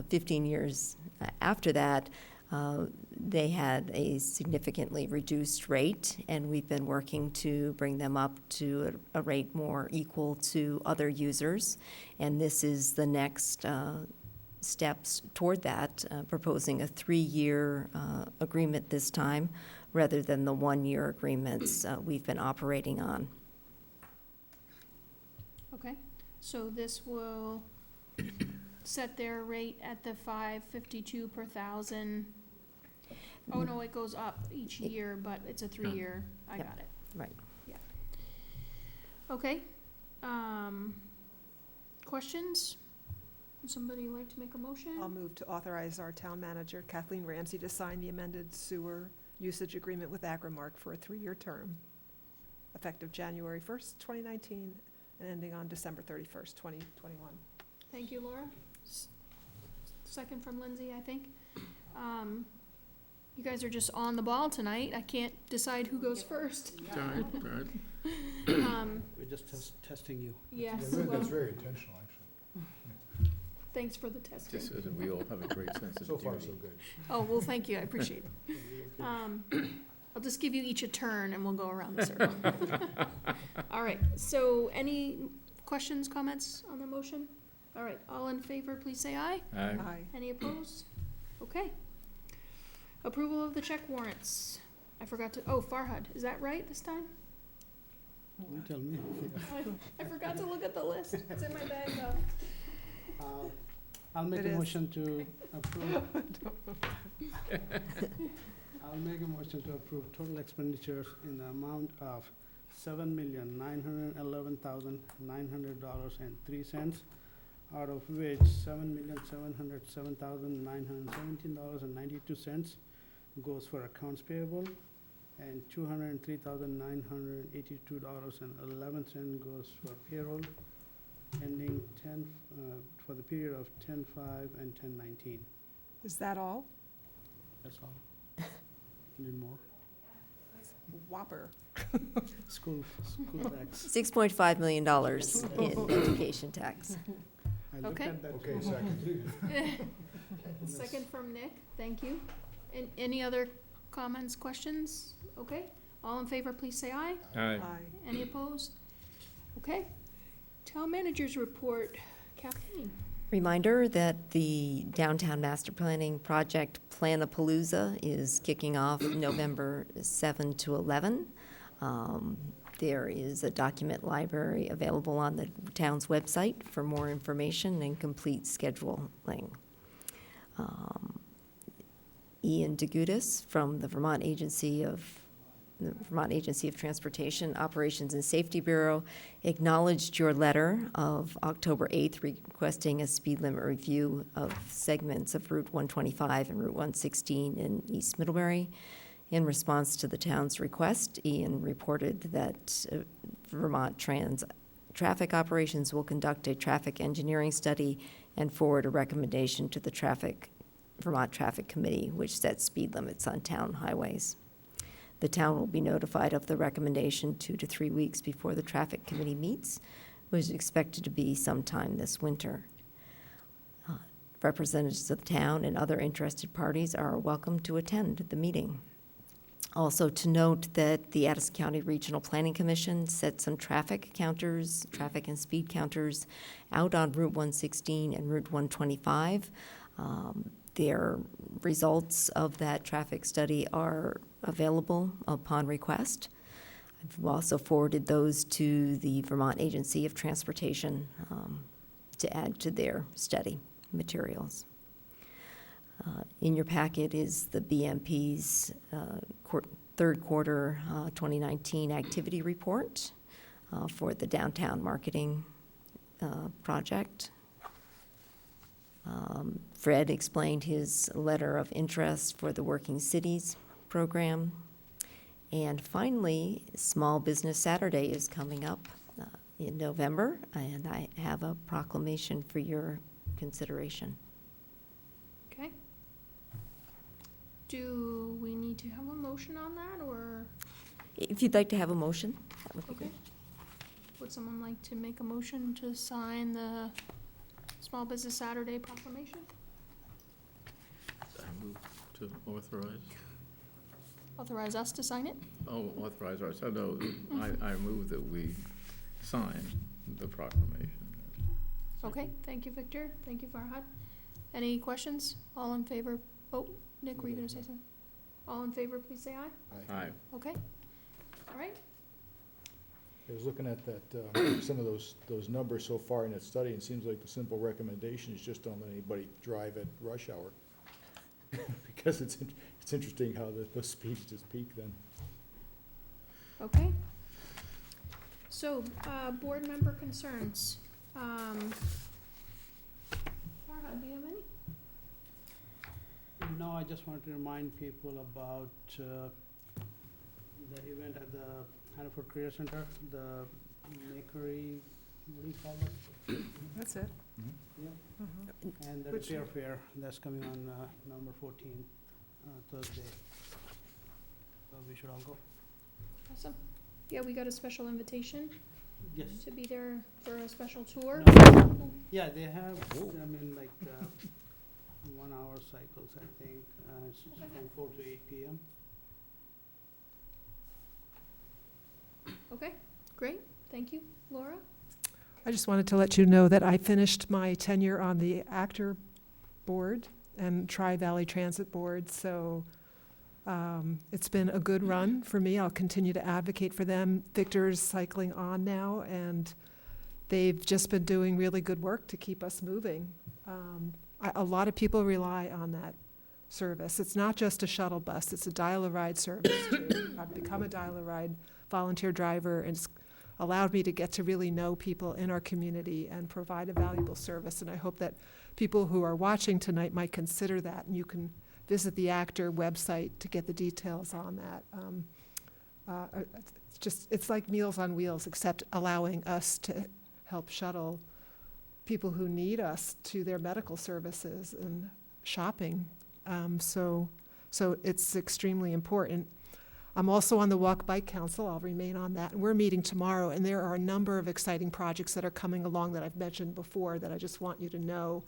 Speaker 7: 15 years after that. They had a significantly reduced rate, and we've been working to bring them up to a rate more equal to other users. And this is the next steps toward that, proposing a 3-year agreement this time, rather than the 1-year agreements we've been operating on.
Speaker 2: Okay, so this will set their rate at the $5.52 per thousand. Oh, no, it goes up each year, but it's a 3-year. I
Speaker 7: Yep.
Speaker 2: got it.
Speaker 7: Right.
Speaker 2: Yeah. Okay. Questions? Would somebody like to make a motion?
Speaker 8: I'll move to authorize our town manager, Kathleen Ramsey, to sign the amended sewer usage agreement with Agrimark for a 3-year term, effective January 1st, 2019, and ending on December 31st, 2021.
Speaker 2: Thank you, Laura. Second from Lindsay, I think. You guys are just on the ball tonight. I can't decide who goes first.
Speaker 6: Right.
Speaker 3: We're just testing you.
Speaker 2: Yes,
Speaker 9: That's
Speaker 2: well,
Speaker 9: very intentional, actually.
Speaker 2: thanks for the testing.
Speaker 6: Just so that we all have a great sense of
Speaker 9: So
Speaker 6: duty.
Speaker 9: far, so good.
Speaker 2: Oh, well, thank you, I appreciate it. I'll just give you each a turn and we'll go around the circle. All right, so any questions, comments on the motion? All right, all in favor, please say aye.
Speaker 8: Aye.
Speaker 2: Any opposed? Okay. Approval of the check warrants. I forgot to, Farhad, is that right this time?
Speaker 3: You tell me.
Speaker 2: I forgot to look at the list. It's in my bag though.
Speaker 3: I'll make
Speaker 8: It
Speaker 3: a
Speaker 8: is.
Speaker 3: motion to approve. I'll make a motion to approve total expenditures in the amount of $7,911,900.03, out of which $7,707,917.92 goes for accounts payable, and $203,982.11 goes for payroll, ending for the period of 10/5 and 10/19.
Speaker 8: Is that all?
Speaker 3: That's all. Need more?
Speaker 8: Whopper.
Speaker 3: School tax.
Speaker 7: $6.5 million in education tax.
Speaker 3: I looked
Speaker 2: Okay.
Speaker 3: at that.
Speaker 9: Okay, second.
Speaker 2: Second from Nick, thank you. And any other comments, questions? Okay, all in favor, please say aye.
Speaker 8: Aye.
Speaker 2: Any opposed? Okay. Town managers report, Kathleen.
Speaker 7: Reminder that the downtown master planning project Planapalooza is kicking off November 7 to 11. There is a document library available on the town's website for more information and complete scheduling. Ian DeGudis from the Vermont Agency of Transportation Operations and Safety Bureau acknowledged your letter of October 8th requesting a speed limit review of segments of Route 125 and Route 116 in East Middlebury. In response to the town's request, Ian reported that Vermont Trans Traffic Operations will conduct a traffic engineering study and forward a recommendation to the Vermont Traffic Committee, which sets speed limits on town highways. The town will be notified of the recommendation 2 to 3 weeks before the Traffic Committee meets, which is expected to be sometime this winter. Representatives of the town and other interested parties are welcome to attend the meeting. Also to note that the Addison County Regional Planning Commission set some traffic and speed counters out on Route 116 and Route 125. Their results of that traffic study are available upon request. I've also forwarded those to the Vermont Agency of Transportation to add to their study materials. In your packet is the BMP's third quarter 2019 activity report for the downtown marketing project. Fred explained his letter of interest for the Working Cities program. And finally, Small Business Saturday is coming up in November, and I have a proclamation for your consideration.
Speaker 2: Okay. Do we need to have a motion on that, or?
Speaker 7: If you'd like to have a motion, that would be
Speaker 2: Okay.
Speaker 7: good.
Speaker 2: Would someone like to make a motion to sign the Small Business Saturday proclamation?
Speaker 6: I move to authorize.
Speaker 2: Authorize us to sign it?
Speaker 6: Oh, authorize us. I know, I move that we sign the proclamation.
Speaker 2: Okay, thank you, Victor. Thank you, Farhad. Any questions? All in favor? Oh, Nick, were you gonna say something? All in favor, please say aye.
Speaker 6: Aye.
Speaker 2: Okay. All right.
Speaker 9: I was looking at that, some of those numbers so far in that study, and it seems like the simple recommendation is just don't let anybody drive at rush hour. Because it's interesting how those speeds just peak then.
Speaker 2: Okay. So, board member concerns. Farhad, do you have any?
Speaker 3: No, I just wanted to remind people about the event at the Hannaford Career Center, the Makery, what do you call it?
Speaker 8: That's it.
Speaker 3: Yeah. And the
Speaker 8: Which-
Speaker 3: repair fair, that's coming on November 14th, Thursday. So we should all go.
Speaker 2: Awesome. Yeah, we got a special invitation
Speaker 3: Yes.
Speaker 2: to be there for a special tour.
Speaker 3: Yeah, they have, I mean, like, 1 hour cycles, I think, it's from 4 to 8 PM.
Speaker 2: Okay, great. Thank you. Laura?
Speaker 8: I just wanted to let you know that I finished my tenure on the Actor Board and Tri-Valley Transit Board, so it's been a good run for me. I'll continue to advocate for them. Victor's cycling on now, and they've just been doing really good work to keep us moving. A lot of people rely on that service. It's not just a shuttle bus, it's a dial-a-ride service too. I've become a dial-a-ride volunteer driver, and it's allowed me to get to really know people in our community and provide a valuable service. And I hope that people who are watching tonight might consider that, and you can visit the Actor website to get the details on that. It's like Meals on Wheels, except allowing us to help shuttle people who need us to their medical services and shopping. So it's extremely important. I'm also on the Walk Bike Council. I'll remain on that. And we're meeting tomorrow, and there are a number of exciting projects that are coming along that I've mentioned before that I just want you to know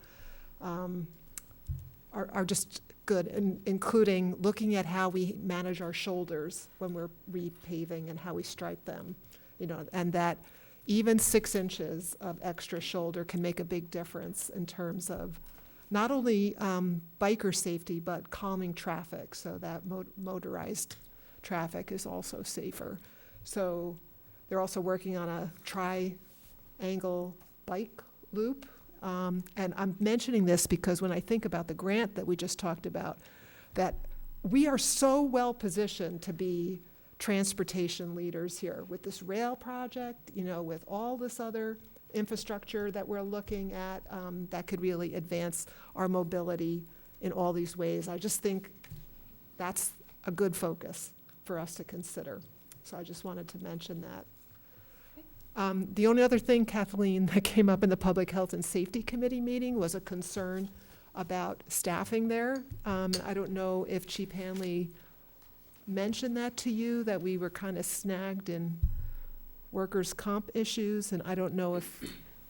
Speaker 8: are just good, including looking at how we manage our shoulders when we're repaving and how we stripe them, and that even 6 inches of extra shoulder can make a big difference in terms of not only biker safety, but calming traffic so that motorized traffic is also safer. So they're also working on a triangle bike loop. And I'm mentioning this because when I think about the grant that we just talked about, that we are so well positioned to be transportation leaders here with this rail project, with all this other infrastructure that we're looking at that could really advance our mobility in all these ways. I just think that's a good focus for us to consider. So I just wanted to mention that. The only other thing, Kathleen, that came up in the Public Health and Safety Committee meeting was a concern about staffing there. And I don't know if Chief Hanley mentioned that to you, that we were kind of snagged in workers' comp issues, and I don't know if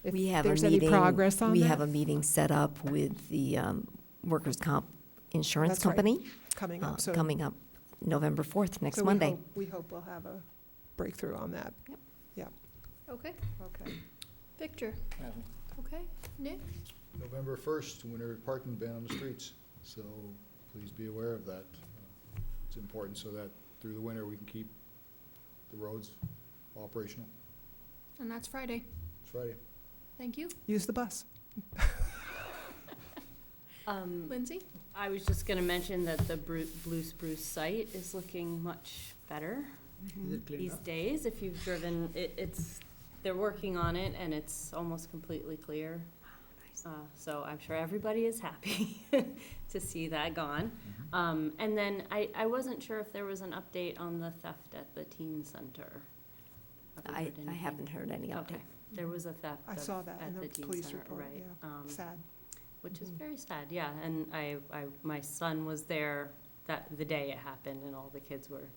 Speaker 7: We have a
Speaker 8: there's any
Speaker 7: meeting.
Speaker 8: progress on
Speaker 7: We
Speaker 8: that.
Speaker 7: have a meeting set up with the workers' comp insurance
Speaker 8: That's right.
Speaker 7: company.
Speaker 8: Coming up, so.
Speaker 7: Coming up November 4th, next
Speaker 8: so we
Speaker 7: Monday.
Speaker 8: hope- We hope we'll have a breakthrough on that.
Speaker 2: Okay,
Speaker 8: Okay.
Speaker 2: Victor. Okay, Nick?
Speaker 9: November 1st, winter parking ban on the streets, so please be aware of that. It's important so that through the winter, we can keep the roads operational.
Speaker 2: And that's Friday.
Speaker 9: It's Friday.
Speaker 2: Thank you.
Speaker 8: Use the bus.
Speaker 2: Lindsay?
Speaker 10: I was just gonna mention that the Blue Spruce site is looking much better
Speaker 3: Is it cleaned
Speaker 10: these
Speaker 3: up?
Speaker 10: days. If you've driven, they're working on it and it's almost completely clear. So I'm sure everybody is happy to see that gone. And then I wasn't sure if there was an update on the theft at the teen center. Have you
Speaker 7: I
Speaker 10: heard anything?
Speaker 7: haven't heard any update.
Speaker 10: Okay, there was a theft
Speaker 8: I saw that in
Speaker 10: at
Speaker 8: the
Speaker 10: the teen
Speaker 8: police
Speaker 10: center,
Speaker 8: report,
Speaker 10: right?
Speaker 8: yeah. Sad.
Speaker 10: Which is very sad, yeah, and my son was there the day it happened, and all the kids were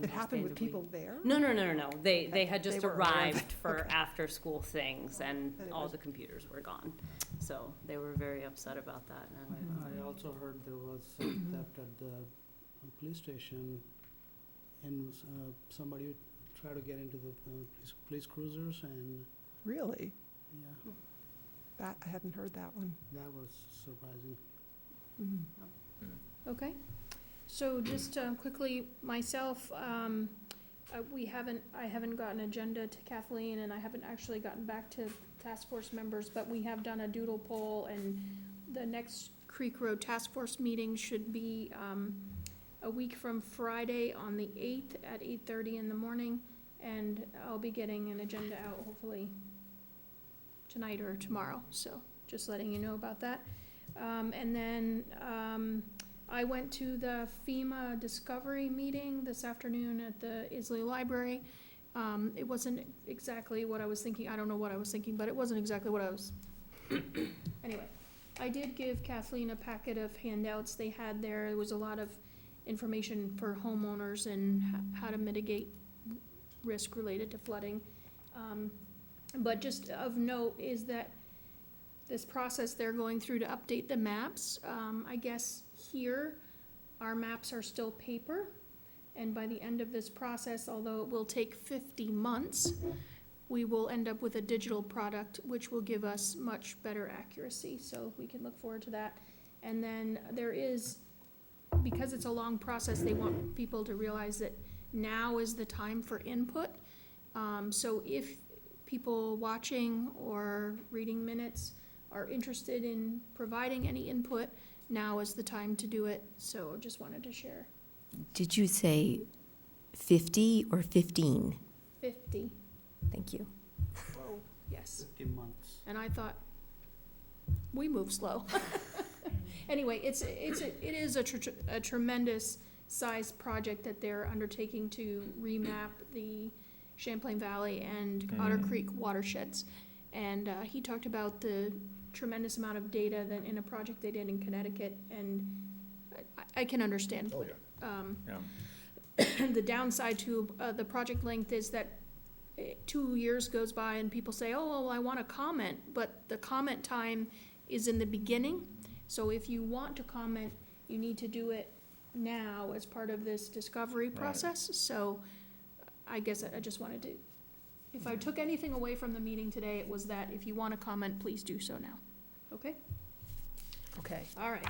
Speaker 8: It happened with
Speaker 10: understandably-
Speaker 8: people there?
Speaker 10: No. They had just
Speaker 8: They were aware of it.
Speaker 10: arrived for
Speaker 8: Okay.
Speaker 10: after-school things, and
Speaker 8: And it
Speaker 10: all
Speaker 8: was-
Speaker 10: the computers were gone. So they were very upset about that, and
Speaker 3: I also heard there was some theft at the police station, and somebody tried to get into the police cruisers, and,
Speaker 8: Really?
Speaker 3: yeah,
Speaker 8: That, I hadn't heard that one.
Speaker 3: that was surprising.
Speaker 8: Mhm.
Speaker 2: Okay. So just quickly, myself, I haven't gotten an agenda to Kathleen, and I haven't actually gotten back to task force members, but we have done a doodle poll, and the next Creek Road Task Force meeting should be a week from Friday on the 8th at 8:30 in the morning, and I'll be getting an agenda out hopefully tonight or tomorrow, so just letting you know about that. And then I went to the FEMA Discovery meeting this afternoon at the Isley Library. It wasn't exactly what I was thinking, I don't know what I was thinking, but it wasn't exactly what I was, anyway. I did give Kathleen a packet of handouts they had there. There was a lot of information for homeowners and how to mitigate risk related to flooding. But just of note is that this process they're going through to update the maps, I guess here, our maps are still paper. And by the end of this process, although it will take 50 months, we will end up with a digital product, which will give us much better accuracy, so we can look forward to that. And then there is, because it's a long process, they want people to realize that now is the time for input. So if people watching or reading minutes are interested in providing any input, now is the time to do it, so just wanted to share.
Speaker 7: Did you say 50 or 15?
Speaker 2: 50,
Speaker 7: Thank you.
Speaker 2: whoa, yes.
Speaker 3: 50 months.
Speaker 2: And I thought, we move slow. Anyway, it is a tremendous sized project that they're undertaking to remap the Champlain Valley and Otter Creek watersheds. And he talked about the tremendous amount of data that in a project they did in Connecticut, and I can understand.
Speaker 9: Oh, yeah.
Speaker 2: The downside to the project length is that 2 years goes by and people say, oh, well, I want to comment, but the comment time is in the beginning. So if you want to comment, you need to do it now as part of this discovery process. So I guess I just wanted to, if I took anything away from the meeting today, it was that if you want to comment, please do so now. Okay?
Speaker 8: Okay,
Speaker 2: All right.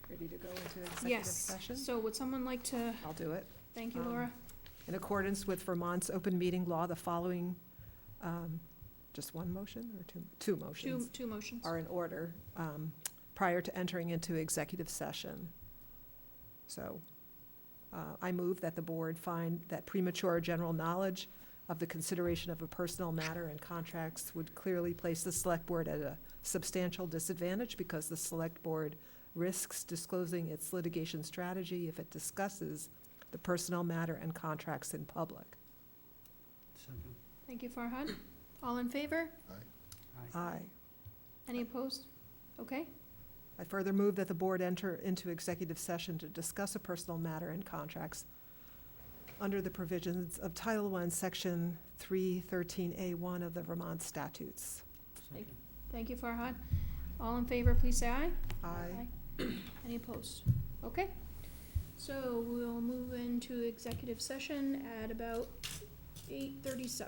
Speaker 8: ready to go into executive
Speaker 2: Yes,
Speaker 8: session?
Speaker 2: so would someone like to,
Speaker 8: I'll do it.
Speaker 2: thank you, Laura.
Speaker 8: In accordance with Vermont's open meeting law, the following, just one motion or two motions?
Speaker 2: Two motions.
Speaker 8: Are in order prior to entering into executive session. So I move that the board find that premature general knowledge of the consideration of a personal matter and contracts would clearly place the select board at a substantial disadvantage because the select board risks disclosing its litigation strategy if it discusses the the personnel matter and contracts in public.
Speaker 3: Second.
Speaker 2: Thank you, Farhad. All in favor?
Speaker 8: Aye.
Speaker 2: Any opposed? Okay.
Speaker 8: I further move that the board enter into executive session to discuss a personal matter and contracts under the provisions of Title I, Section 313A1 of the Vermont statutes.
Speaker 2: Thank you, Farhad. All in favor, please say aye.
Speaker 8: Aye.
Speaker 2: Any opposed? Okay. So we'll move into executive session at about 8:37.